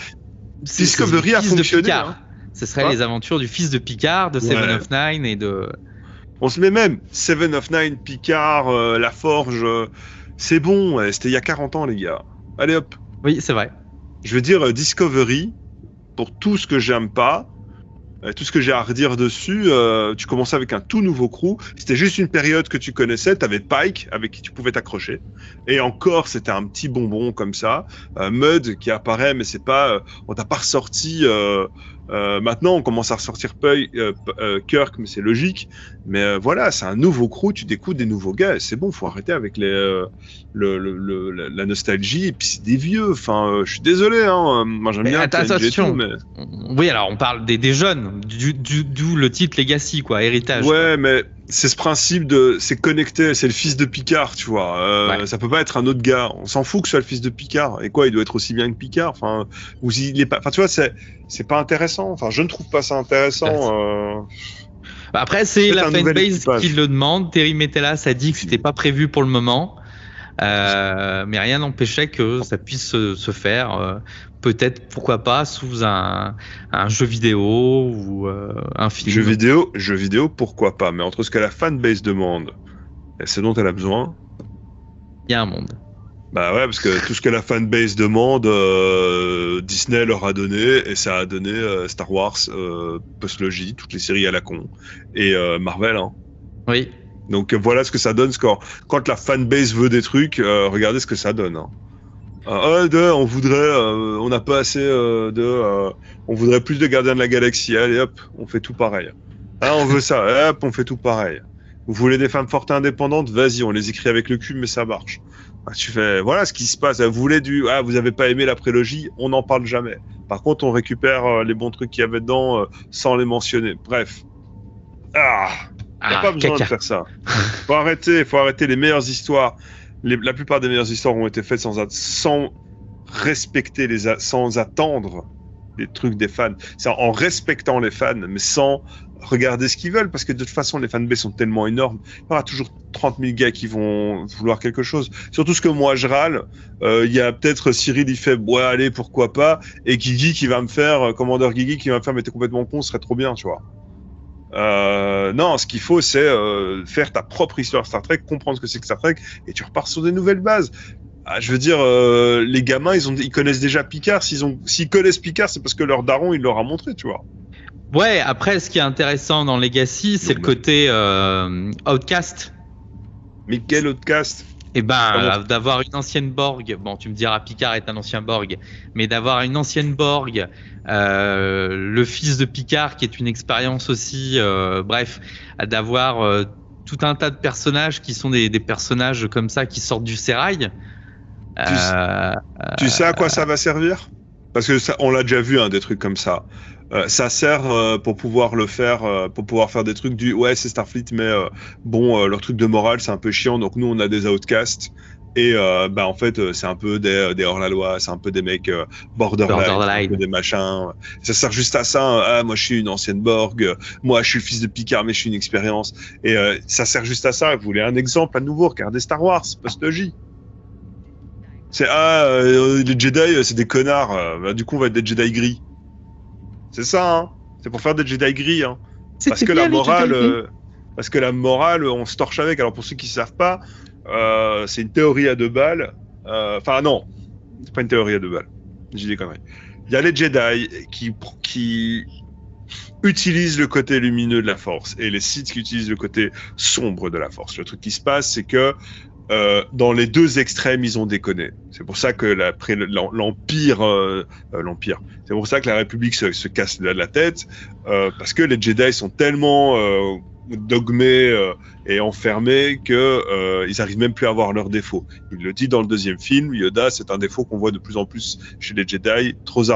Discovery a fonctionné. Hein. Ce serait les aventures du fils de Picard, de Seven of Nine et de... On se met même Seven of Nine, Picard, La Forge, c'est bon, c'était il y a 40 ans les gars. Allez hop. Oui, c'est vrai. Je veux dire, Discovery, pour tout ce que j'aime pas, tout ce que j'ai à redire dessus, tu commençais avec un tout nouveau crew. C'était juste une période que tu connaissais. T'avais Pike avec qui tu pouvais t'accrocher. Et encore, c'était un petit bonbon comme ça. Mud qui apparaît, mais c'est pas. On t'a pas ressorti. Maintenant, on commence à ressortir Kirk, mais c'est logique. Mais voilà, c'est un nouveau crew. Tu découvres des nouveaux gars. C'est bon, faut arrêter avec la nostalgie. Et puis c'est des vieux. Enfin, je suis désolé. Hein. Moi, j'aime bien TNG et tout, mais... Oui, alors on parle des jeunes, d'où le titre Legacy, quoi, héritage. Ouais, mais c'est ce principe de, c'est connecté, c'est le fils de Picard, tu vois. Ça peut pas être un autre gars. On s'en fout que ce soit le fils de Picard. Et quoi, il doit être aussi bien que Picard. Enfin, ou il est pas. Enfin, tu vois, c'est pas intéressant. Enfin, je ne trouve pas ça intéressant. Après, c'est la fanbase qui le demande. Terry Metella, a dit que c'était pas prévu pour le moment. Mais rien n'empêchait que ça puisse se faire. Peut-être, pourquoi pas, sous un jeu vidéo ou un film. Jeu vidéo, pourquoi pas. Mais entre ce que la fanbase demande et ce dont elle a besoin, il y a un monde. Bah ouais, parce que tout ce que la fanbase demande, Disney leur a donné, et ça a donné Star Wars, Postlogie, toutes les séries à la con, et Marvel. Hein. Oui. Donc voilà ce que ça donne. Quand la fanbase veut des trucs, regardez ce que ça donne. Hein. On voudrait, on n'a pas assez on voudrait plus de Gardiens de la Galaxie. Allez hop, on fait tout pareil. Ah, on veut ça, hop, on fait tout pareil. Vous voulez des femmes fortes et indépendantes? Vas-y, on les écrit avec le cul, mais ça marche. Ah, tu fais, voilà ce qui se passe. Vous voulez vous avez pas aimé la prélogie? On n'en parle jamais. Par contre, on récupère les bons trucs qu'il y avait dedans sans les mentionner. Bref. Il n'y a pas besoin de faire ça. Faut arrêter les meilleures histoires. La plupart des meilleures histoires ont été faites sans respecter sans attendre les trucs des fans. C'est en respectant les fans, mais sans regarder ce qu'ils veulent, parce que de toute façon, les fanbases sont tellement énormes. Il y aura toujours 30 000 gars qui vont vouloir quelque chose. Surtout ce que moi, je râle. Il y a peut-être Cyril, il fait, ouais, allez, pourquoi pas. Et Guigui qui va me faire, Commandeur Guigui qui va me faire, mais t'es complètement con, ce serait trop bien, tu vois. Non, ce qu'il faut, c'est faire ta propre histoire Star Trek, comprendre ce que c'est que Star Trek, et tu repars sur des nouvelles bases. Je veux dire, les gamins, ils connaissent déjà Picard. S'ils connaissent Picard, c'est parce que leur daron, il leur a montré, tu vois. Ouais, après, ce qui est intéressant dans Legacy, c'est le côté Outcast. Mais quel Outcast? Eh ben, d'avoir une ancienne Borg, bon, tu me diras Picard est un ancien Borg, mais d'avoir une ancienne Borg, le fils de Picard qui est une expérience aussi, bref, d'avoir tout un tas de personnages qui sont des personnages comme ça qui sortent du sérail. Tu sais à quoi ça va servir? Parce que ça, on l'a déjà vu, hein, des trucs comme ça. Ça sert pour pouvoir le faire, pour pouvoir faire des trucs ouais, c'est Starfleet, mais bon, leur truc de morale, c'est un peu chiant. Donc nous, on a des outcasts Et en fait, c'est un peu des hors-la-loi, c'est un peu des mecs borderline, un peu des machins. Ça sert juste à ça. Hein. Ah, moi, je suis une ancienne Borg. Moi, je suis le fils de Picard, mais je suis une expérience. Et ça sert juste à ça. Vous voulez un exemple à nouveau? Regardez Star Wars, post-J. C'est les Jedi, c'est des connards. Du coup, on va être des Jedi gris. C'est ça. Hein. C'est pour faire des Jedi gris. Hein. Parce que la morale, on se torche avec. Alors pour ceux qui ne savent pas, c'est une théorie à 2 balles. Enfin non, c'est pas une théorie à 2 balles. J'ai des conneries. Il y a les Jedi qui utilisent le côté lumineux de la Force et les Sith qui utilisent le côté sombre de la Force. Le truc qui se passe, c'est que dans les deux extrêmes, ils ont déconné. C'est pour ça que l'Empire, c'est pour ça que la République se casse la tête, parce que les Jedi sont tellement dogmés et enfermés que ils arrivent même plus à voir leurs défauts. Il le dit dans le 2e film, Yoda, c'est un défaut qu'on voit de plus en plus chez les Jedi, trop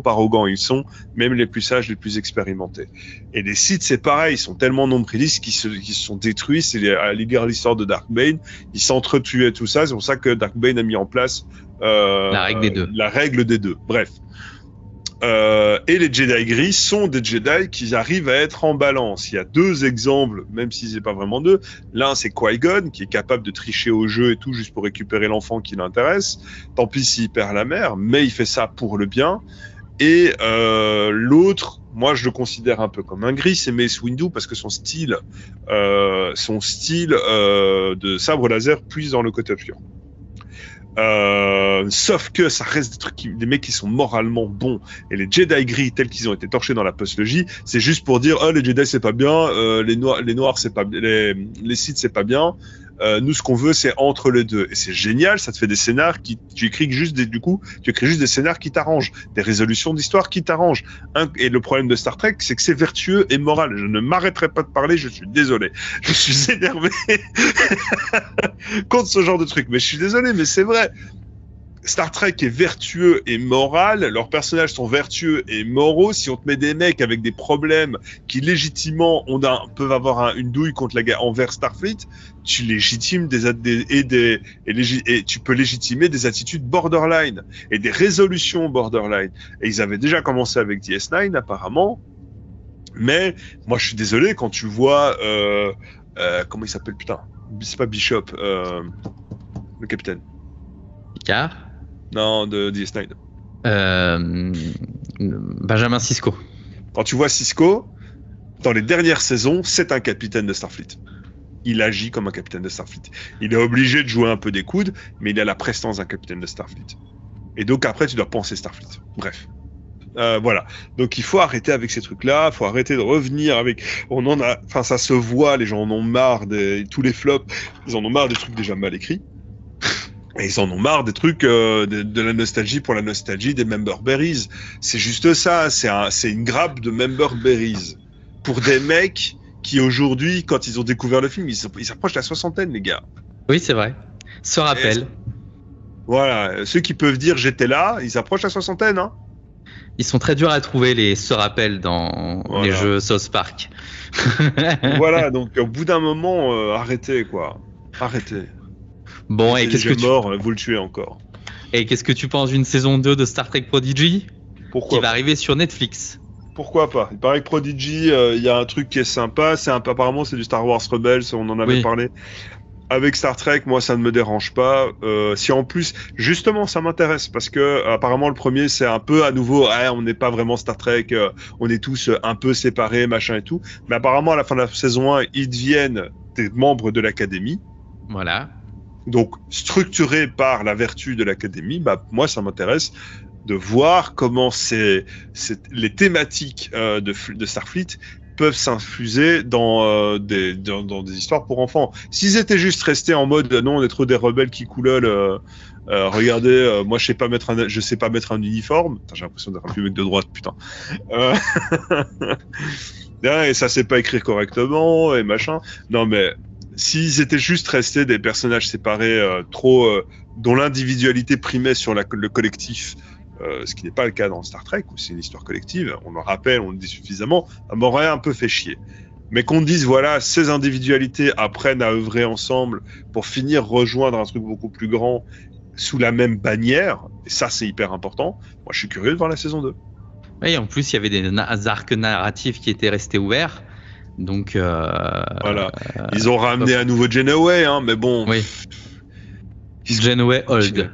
arrogants ils sont, même les plus sages, les plus expérimentés. Et les Sith, c'est pareil, ils sont tellement nombrilistes qu'ils se sont détruits. C'est à l'histoire de Dark Bane, ils s'entretuaient tout ça. C'est pour ça que Dark Bane a mis en place la règle des deux. La règle des deux. Bref. Et les Jedi gris sont des Jedi qui arrivent à être en balance. Il y a 2 exemples, même si c'est pas vraiment 2. L'un, c'est Qui-Gon, qui est capable de tricher au jeu et tout, juste pour récupérer l'enfant qui l'intéresse. Tant pis s'il perd la mère, mais il fait ça pour le bien. Et l'autre, moi je le considère un peu comme un gris, c'est Mace Windu, parce que son style de sabre laser puise dans le côté obscur. Sauf que ça reste des mecs qui sont moralement bons, et les Jedi gris tels qu'ils ont été torchés dans la post-logie, c'est juste pour dire les Jedi c'est pas bien, les noirs c'est pas les Sith c'est pas bien. Nous ce qu'on veut c'est entre les deux, et c'est génial. Ça te fait des scénars tu écris juste des scénars qui t'arrangent, des résolutions d'histoire qui t'arrangent. Et le problème de Star Trek, c'est que c'est vertueux et moral. Je ne m'arrêterai pas de parler, je suis désolé, je suis énervé contre ce genre de truc, mais je suis désolé, mais c'est vrai. Star Trek est vertueux et moral, leurs personnages sont vertueux et moraux. Si on te met des mecs avec des problèmes qui légitimement peuvent avoir une douille contre la guerre envers Starfleet, tu légitimes et tu peux légitimer des attitudes borderline et des résolutions borderline. Et ils avaient déjà commencé avec DS9 apparemment, mais moi je suis désolé quand tu vois comment il s'appelle, putain, c'est pas Bishop, le capitaine. Picard. Non, de DS9. Benjamin Sisko. Quand tu vois Sisko, dans les dernières saisons, c'est un capitaine de Starfleet. Il agit comme un capitaine de Starfleet. Il est obligé de jouer un peu des coudes, mais il a la prestance d'un capitaine de Starfleet. Et donc après, tu dois penser Starfleet. Bref. Voilà. Donc il faut arrêter avec ces trucs-là, il faut arrêter de revenir avec... Enfin, ça se voit, les gens en ont marre, tous les flops, ils en ont marre des trucs déjà mal écrits. Et ils en ont marre des trucs de la nostalgie pour la nostalgie, des member berries. C'est juste ça, c'est une grappe de member berries. Pour des mecs qui aujourd'hui, quand ils ont découvert le film, ils s'approchent de la 60aine, les gars. Oui, c'est vrai. Se rappelle. Voilà, ceux qui peuvent dire j'étais là, ils approchent la 60aine, hein. Ils sont très durs à trouver, les se rappellent dans les jeux South Park. Voilà, donc au bout d'un moment, arrêtez, quoi. Arrêtez. Bon, et qu'est-ce que mort, vous le tuez encore. Et qu'est-ce que tu penses d'une saison 2 de Star Trek Prodigy? Pourquoi qui va arriver sur Netflix? Pourquoi pas? Il paraît que Prodigy, il y a un truc qui est sympa. Apparemment, c'est du Star Wars Rebels, on en avait parlé. Avec Star Trek, moi, ça ne me dérange pas. Si en plus, justement, ça m'intéresse parce que apparemment, le premier, c'est un peu à nouveau, on n'est pas vraiment Star Trek, on est tous un peu séparés, machin et tout. Mais apparemment, à la fin de la saison 1, ils deviennent des membres de l'académie. Voilà. Donc, structuré par la vertu de l'académie, moi, ça m'intéresse de voir comment les thématiques de Starfleet peuvent s'infuser dans des histoires pour enfants. S'ils étaient juste restés en mode non, on est trop des rebelles qui coulolent, regardez, moi je sais pas mettre un uniforme. Putain, j'ai l'impression d'être un vieux mec de droite, putain. Et ça sait pas écrire correctement et machin. Non mais s'ils étaient juste restés des personnages séparés dont l'individualité primait sur le collectif, ce qui n'est pas le cas dans Star Trek où c'est une histoire collective, on le rappelle, on le dit suffisamment, ça m'aurait un peu fait chier. Mais qu'on dise, voilà, ces individualités apprennent à œuvrer ensemble pour finir rejoindre un truc beaucoup plus grand sous la même bannière, et ça, c'est hyper important. Moi, je suis curieux de voir la saison 2. Oui, en plus, il y avait des arcs narratifs qui étaient restés ouverts. Donc, voilà. Ils ont ramené à nouveau Janeway, hein, mais bon. Oui. Janeway Old.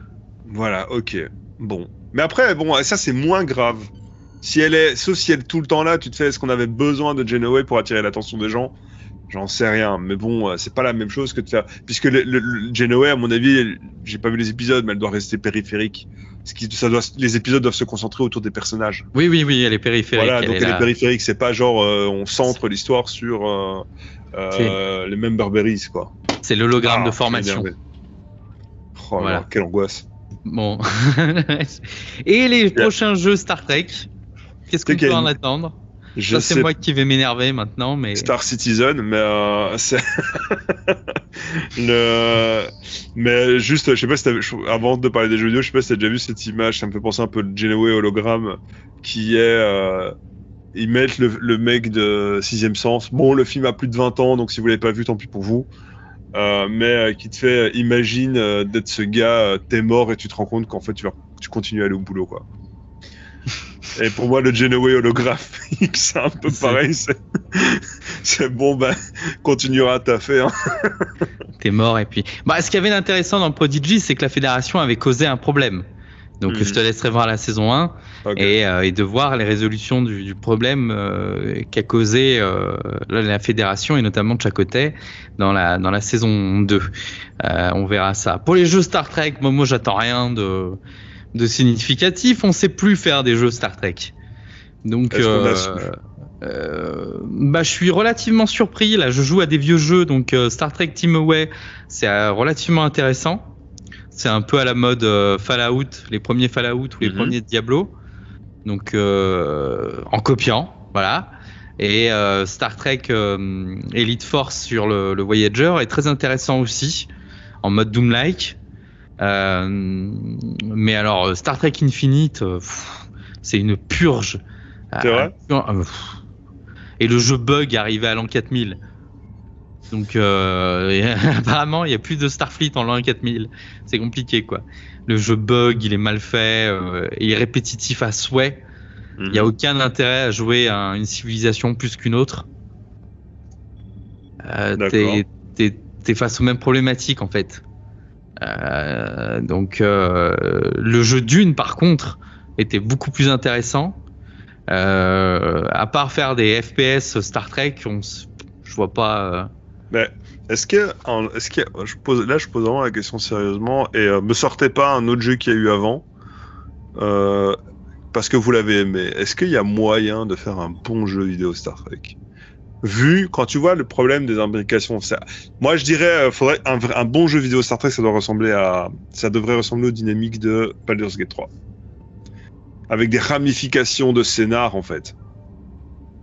Voilà, ok. Bon. Mais après, bon, ça, c'est moins grave. Sauf si elle est tout le temps là, tu te fais, est-ce qu'on avait besoin de Janeway pour attirer l'attention des gens? J'en sais rien. Mais bon, c'est pas la même chose que de faire. Puisque le Janeway, à mon avis, j'ai pas vu les épisodes, mais elle doit rester périphérique. Les épisodes doivent se concentrer autour des personnages. Oui, elle est périphérique. Voilà, donc elle est périphérique. C'est pas genre, on centre l'histoire sur les Member Berries, quoi. C'est l'hologramme de formation. Oh voilà. Là, quelle angoisse. Bon. Et les prochains jeux Star Trek, qu'est-ce qu'on peut en attendre? Ça, c'est moi qui vais m'énerver maintenant, mais... Star Citizen, mais c'est... Mais juste, je sais pas si avant de parler des jeux vidéo, je sais pas si t'as déjà vu cette image, ça me fait penser un peu de Janeway hologramme, qui est... Ils mettent le mec de Sixième Sens. Bon, le film a plus de 20 ans, donc si vous l'avez pas vu, tant pis pour vous. Mais qui te fait, imagine d'être ce gars, t'es mort et tu te rends compte qu'en fait tu continues à aller au boulot, quoi. Et pour moi, le Janeway holographique, c'est un peu pareil. C'est bon, ben, continuera à taffer. Hein. T'es mort et puis. Bah, ce qu'il y avait d'intéressant dans Prodigy, c'est que la fédération avait causé un problème. Donc, je te laisserai voir la saison 1 et de voir les résolutions du problème qu'a causé la fédération et notamment de Chakotay dans la saison 2. On verra ça. Pour les jeux Star Trek, moi j'attends rien de significatif. On sait plus faire des jeux Star Trek. Donc, je suis relativement surpris. Là, je joue à des vieux jeux. Donc, Star Trek Team Away, c'est relativement intéressant. C'est un peu à la mode Fallout, les premiers Fallout ou les premiers Diablo. Donc, en copiant, voilà. Et Star Trek Elite Force sur le Voyager est très intéressant aussi, en mode Doom-like. Mais alors, Star Trek Infinite, c'est une purge. C'est vrai ? Et le jeu bug arrivé à l'an 4000. Donc apparemment il y a plus de Starfleet en l'an 4000. C'est compliqué, quoi. Le jeu bug, il est mal fait, il est répétitif à souhait. Il y a aucun intérêt à jouer à une civilisation plus qu'une autre. T'es face aux mêmes problématiques en fait. Donc le jeu Dune par contre était beaucoup plus intéressant. À part faire des FPS Star Trek, je vois pas. Mais est-ce que je pose vraiment la question sérieusement et me sortez pas un autre jeu qu'il y a eu avant parce que vous l'avez aimé. Est-ce qu'il y a moyen de faire un bon jeu vidéo Star Trek? Vu quand tu vois le problème des imbrications, moi je dirais faudrait un bon jeu vidéo Star Trek, ça devrait ressembler aux dynamiques de Baldur's Gate 3 avec des ramifications de scénar en fait.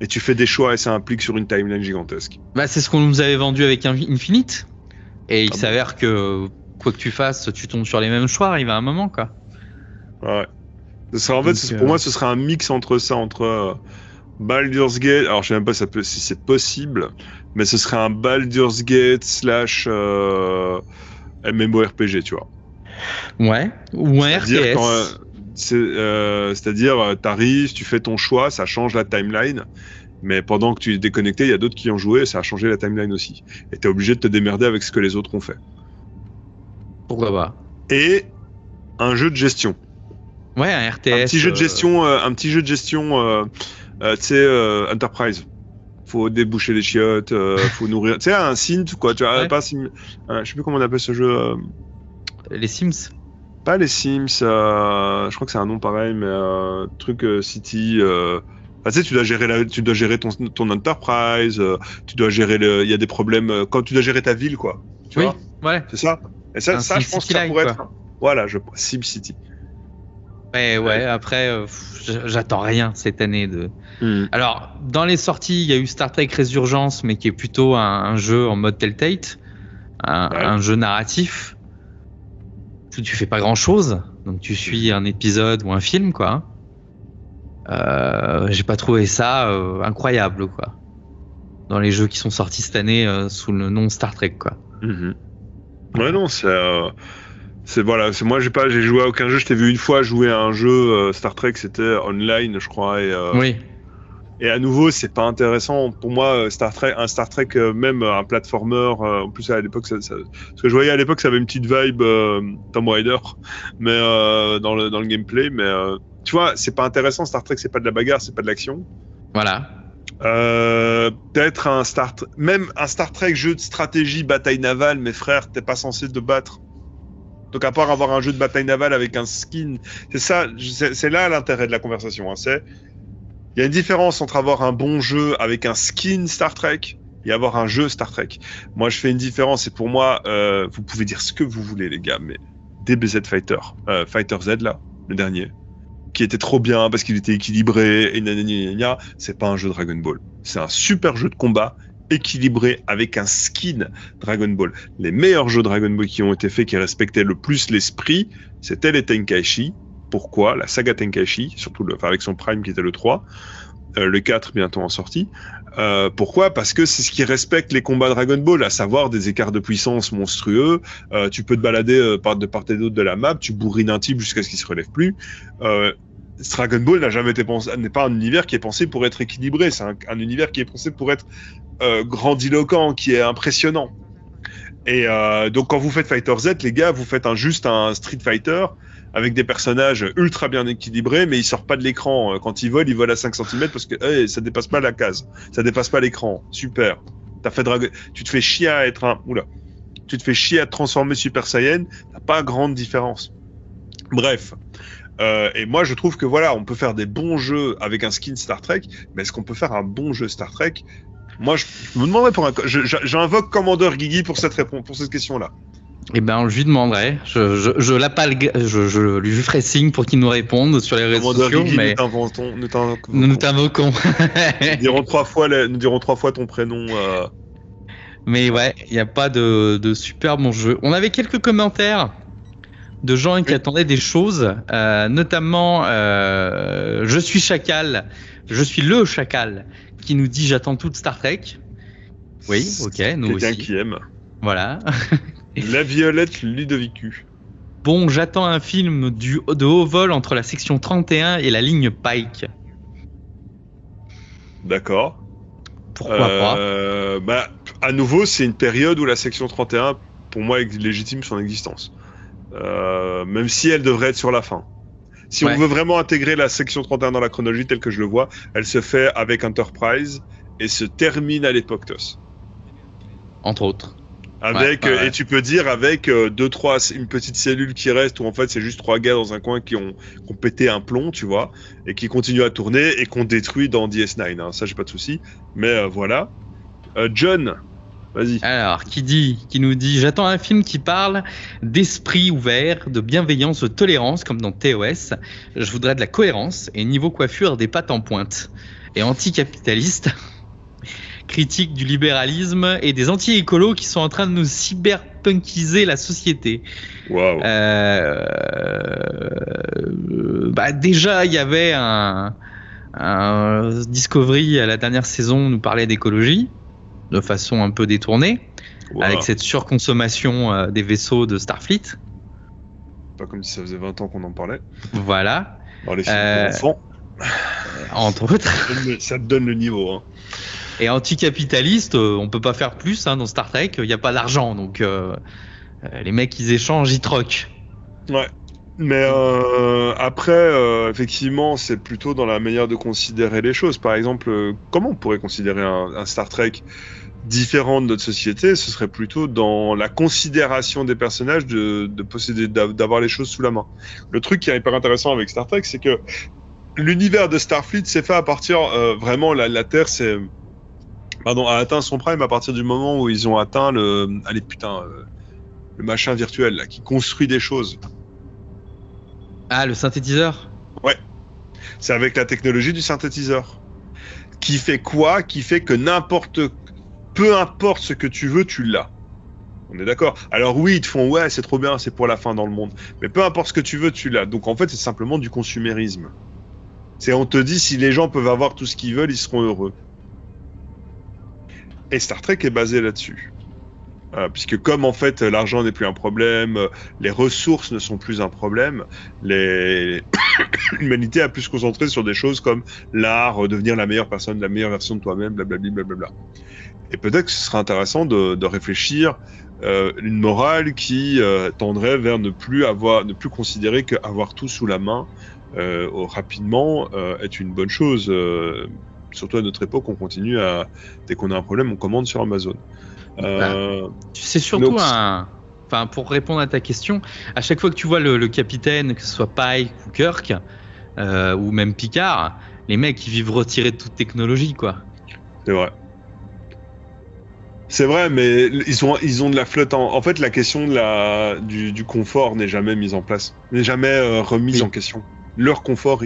Et tu fais des choix et ça implique sur une timeline gigantesque. Bah, c'est ce qu'on nous avait vendu avec Infinite. Et il s'avère que quoi que tu fasses, tu tombes sur les mêmes choix, arrive à un moment, quoi. Ouais. Pour moi, ce serait un mix entre ça, entre Baldur's Gate. Alors, je sais même pas si c'est possible, mais ce serait un Baldur's Gate / MMORPG, tu vois. Ouais. Ou un RTS. C'est-à-dire, t'arrives, tu fais ton choix, ça change la timeline, mais pendant que tu es déconnecté, il y a d'autres qui ont joué, ça a changé la timeline aussi. Et t'es obligé de te démerder avec ce que les autres ont fait. Pourquoi pas? Et un jeu de gestion. Ouais, un RTS. Un petit jeu de gestion, tu sais, Enterprise. Faut déboucher les chiottes, faut nourrir. Tu sais, un synth, quoi. Tu vois, pas je sais plus comment on appelle ce jeu. Les Sims. Pas les Sims, je crois que c'est un nom pareil, mais truc City. Tu sais, tu dois gérer ton Enterprise, tu dois gérer il y a des problèmes quand tu dois gérer ta ville, quoi. Tu vois ouais. C'est ça. Et ça je pense que ça pourrait être. Voilà, SimCity. Ouais. Après, j'attends rien cette année de. Alors, dans les sorties, il y a eu Star Trek Résurgence, mais qui est plutôt un jeu en mode Telltale, un jeu narratif. Tu fais pas grand chose, donc tu suis un épisode ou un film, quoi. J'ai pas trouvé ça incroyable, quoi. dans les jeux qui sont sortis cette année sous le nom Star Trek, quoi. Ouais, non, voilà, moi j'ai joué à aucun jeu, je t'ai vu une fois jouer à un jeu Star Trek, c'était online, je crois, Oui. et à nouveau, c'est pas intéressant pour moi. Star Trek, même un platformer. En plus, à l'époque, ce que je voyais à l'époque, ça avait une petite vibe Tomb Raider, mais dans le gameplay. Mais tu vois, c'est pas intéressant. Star Trek, c'est pas de la bagarre, c'est pas de l'action. Voilà. Peut-être même un Star Trek jeu de stratégie, bataille navale, mes frères, t'es pas censé te battre. Donc à part avoir un jeu de bataille navale avec un skin, c'est là l'intérêt de la conversation. Hein, il y a une différence entre avoir un bon jeu avec un skin Star Trek et avoir un jeu Star Trek. Moi, je fais une différence et pour moi, vous pouvez dire ce que vous voulez, les gars, mais DBZ Fighter, Fighter Z là, le dernier, qui était trop bien parce qu'il était équilibré et c'est pas un jeu Dragon Ball. C'est un super jeu de combat équilibré avec un skin Dragon Ball. Les meilleurs jeux Dragon Ball qui ont été faits, qui respectaient le plus l'esprit, c'était les Tenkaichi. Pourquoi ? La saga Tenkaichi, surtout avec son Prime qui était le 3, le 4 bientôt en sortie. Pourquoi ? Parce que c'est ce qui respecte les combats Dragon Ball, à savoir des écarts de puissance monstrueux. Tu peux te balader de part et d'autre de la map, tu bourrines un type jusqu'à ce qu'il se relève plus. Dragon Ball n'est pas un univers qui est pensé pour être équilibré, c'est un univers qui est pensé pour être grandiloquent, qui est impressionnant. Et donc quand vous faites Fighter Z, les gars, vous faites juste un Street Fighter avec des personnages ultra bien équilibrés, mais ils sortent pas de l'écran. Quand ils volent à 5 cm parce que ça dépasse pas la case, ça dépasse pas l'écran. Super. Tu te fais chier à être tu te fais chier à te transformer Super Saiyan, t'as pas grande différence. Bref. Et moi, je trouve que voilà, on peut faire des bons jeux avec un skin Star Trek, mais est-ce qu'on peut faire un bon jeu Star Trek ? Moi, je me demanderais j'invoque Commandeur Guigui pour cette question-là. Eh ben, je lui demanderai. Je lui ferai signe pour qu'il nous réponde sur les réseaux sociaux. Guigui, mais nous t'invoquons. Nous dirons 3 fois ton prénom. Mais ouais, il n'y a pas de super bon jeu. On avait quelques commentaires de gens qui attendaient des choses, notamment je suis le Chacal, qui nous dit j'attends toute Star Trek. Oui, ok, nous aussi. Quelqu'un qui aime. Voilà. La Violette Ludovicu. Bon, j'attends un film de haut vol entre la section 31 et la ligne Pike. D'accord. Pourquoi pas ? À nouveau, c'est une période où la section 31, pour moi, légitime son existence. Même si elle devrait être sur la fin. Si on veut vraiment intégrer la section 31 dans la chronologie telle que je le vois, elle se fait avec Enterprise et se termine à l'époque TOS. Entre autres. Et tu peux dire avec une petite cellule qui reste où en fait c'est juste 3 gars dans un coin qui ont pété un plomb, tu vois, et qui continuent à tourner et qu'on détruit dans DS9. Hein. Ça, j'ai pas de souci. Mais voilà. John, vas-y. Alors, qui nous dit j'attends un film qui parle d'esprit ouvert, de bienveillance, de tolérance, comme dans TOS. Je voudrais de la cohérence et niveau coiffure des pattes en pointe. Et anticapitaliste, critique du libéralisme et des anti-écolos qui sont en train de nous cyberpunkiser la société. Waouh. Déjà, il y avait un Discovery à la dernière saison nous parlait d'écologie de façon un peu détournée, avec cette surconsommation des vaisseaux de Starfleet. Pas comme si ça faisait 20 ans qu'on en parlait. Voilà. Dans les films d'enfants. Entre autres. Ça te donne le niveau. Hein. Et anticapitaliste, on peut pas faire plus dans Star Trek, il n'y a pas d'argent, donc les mecs ils échangent, ils troquent. Ouais. Mais après, effectivement, c'est plutôt dans la manière de considérer les choses. Par exemple, comment on pourrait considérer un Star Trek différent de notre société ? Ce serait plutôt dans la considération des personnages de posséder, d'avoir les choses sous la main. Le truc qui est hyper intéressant avec Star Trek, c'est que l'univers de Starfleet s'est fait à partir vraiment la Terre, a atteint son prime à partir du moment où ils ont atteint le machin virtuel là, qui construit des choses. Ah, le synthétiseur ? Ouais. C'est avec la technologie du synthétiseur. Qui fait quoi ? Qui fait que peu importe ce que tu veux, tu l'as. On est d'accord ? Alors oui, ils te font ouais, c'est trop bien, c'est pour la fin dans le monde. Mais peu importe ce que tu veux, tu l'as. Donc en fait, c'est simplement du consumérisme. On te dit, si les gens peuvent avoir tout ce qu'ils veulent, ils seront heureux. Et Star Trek est basé là-dessus. Puisque comme en fait l'argent n'est plus un problème, les ressources ne sont plus un problème, l'humanité a pu se concentrer sur des choses comme l'art, devenir la meilleure personne, la meilleure version de toi-même, blablabla, blablabla. Et peut-être que ce serait intéressant de réfléchir une morale qui tendrait vers ne plus considérer qu'avoir tout sous la main rapidement est une bonne chose. Surtout à notre époque, on continue dès qu'on a un problème, on commande sur Amazon. C'est surtout Enfin, pour répondre à ta question, à chaque fois que tu vois le capitaine, que ce soit Pike ou Kirk, ou même Picard, les mecs ils vivent retirés de toute technologie, quoi. C'est vrai. C'est vrai, mais ils ont de la flotte. En fait, la question du confort n'est jamais mise en place, n'est jamais remise en question. Leur confort,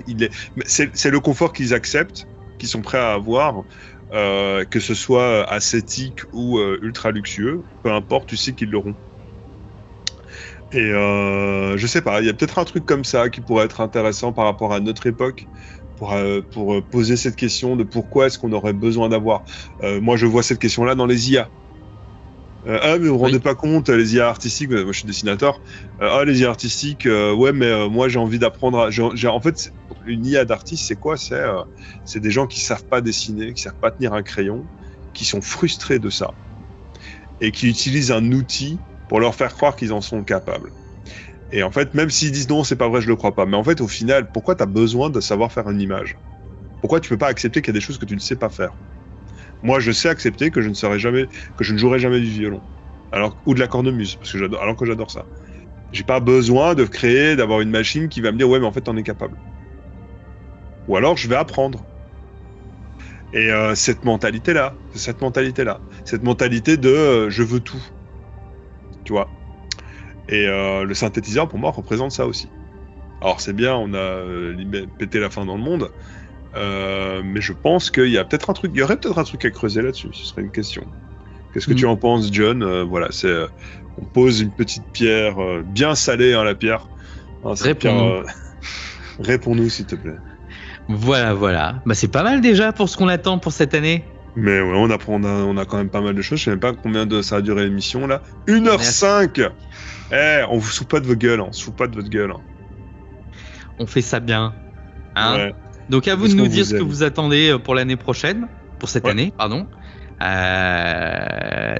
c'est le confort qu'ils acceptent, qu'ils sont prêts à avoir. Que ce soit ascétique ou ultra luxueux, peu importe, tu sais qu'ils l'auront. Et je sais pas, il y a peut-être un truc comme ça qui pourrait être intéressant par rapport à notre époque, pour poser cette question de pourquoi est-ce qu'on aurait besoin d'avoir. Moi, je vois cette question-là dans les IA. Mais vous vous rendez pas compte, les IA artistiques, moi je suis dessinateur, les IA artistiques, ouais, mais moi j'ai envie d'apprendre en fait, une IA d'artiste, c'est quoi? C'est des gens qui savent pas dessiner, qui savent pas tenir un crayon, qui sont frustrés de ça, et qui utilisent un outil pour leur faire croire qu'ils en sont capables. Et en fait, même s'ils disent non, c'est pas vrai, je le crois pas, mais en fait, au final, pourquoi t'as besoin de savoir faire une image? Pourquoi tu peux pas accepter qu'il y a des choses que tu ne sais pas faire? Moi, je sais accepter que je ne jouerai jamais du violon, ou de la cornemuse, parce que j'adore ça. J'ai pas besoin d'avoir une machine qui va me dire ouais, mais en fait, t'en es capable. Ou alors, je vais apprendre. Et cette mentalité-là, cette mentalité de je veux tout, tu vois. Et le synthétiseur, pour moi, représente ça aussi. Alors, c'est bien, on a pété la fin dans le monde. Mais je pense qu'il y a peut-être un truc, il y aurait peut-être un truc à creuser là-dessus. Ce serait une question. Qu'est-ce que tu en penses, John? Voilà, on pose une petite pierre bien salée, hein, la pierre. Hein, réponds-nous. Réponds-nous, s'il te plaît. Voilà. Bah, c'est pas mal déjà pour ce qu'on attend pour cette année. Mais ouais, on a quand même pas mal de choses. Je sais même pas combien ça a duré l'émission là. 1h05. On vous fout pas de vos gueules, hein. On se fout pas de votre gueule. Hein. On fait ça bien. Hein. Ouais. Donc à vous de nous dire ce que vous attendez pour l'année prochaine, pour cette année, pardon.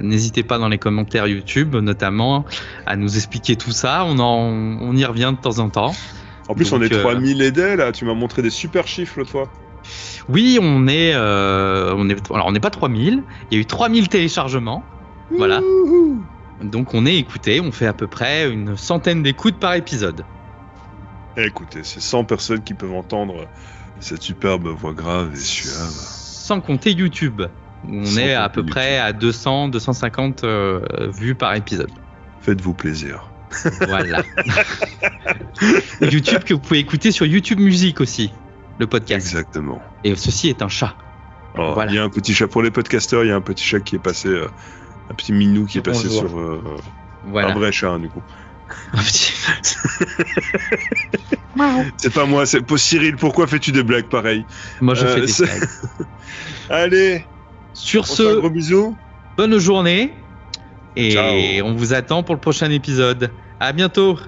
N'hésitez pas dans les commentaires YouTube, notamment, à nous expliquer tout ça. On y revient de temps en temps. En plus, donc, on est 3000 aidés là. Tu m'as montré des super chiffres l'autre fois. Oui, on n'est pas 3000. Il y a eu 3000 téléchargements. Voilà. Donc on est écouté. On fait à peu près une centaine d'écoutes par épisode. Écoutez, c'est 100 personnes qui peuvent entendre cette superbe voix grave et suave. Sans compter YouTube, où on est à peu près à 200, 250 vues par épisode. Faites-vous plaisir. Voilà. YouTube que vous pouvez écouter sur YouTube Music aussi, le podcast. Exactement. Et ceci est un chat. Oh, voilà. Il y a un petit chat pour les podcasteurs, il y a un petit chat qui est passé, un petit minou qui est passé sur un vrai chat, hein, du coup. C'est pas moi, c'est pour Cyril. Pourquoi fais-tu des blagues pareilles? Moi, je fais des blagues. Allez. Sur ce, gros bisous. Bonne journée. Et ciao. On vous attend pour le prochain épisode. À bientôt.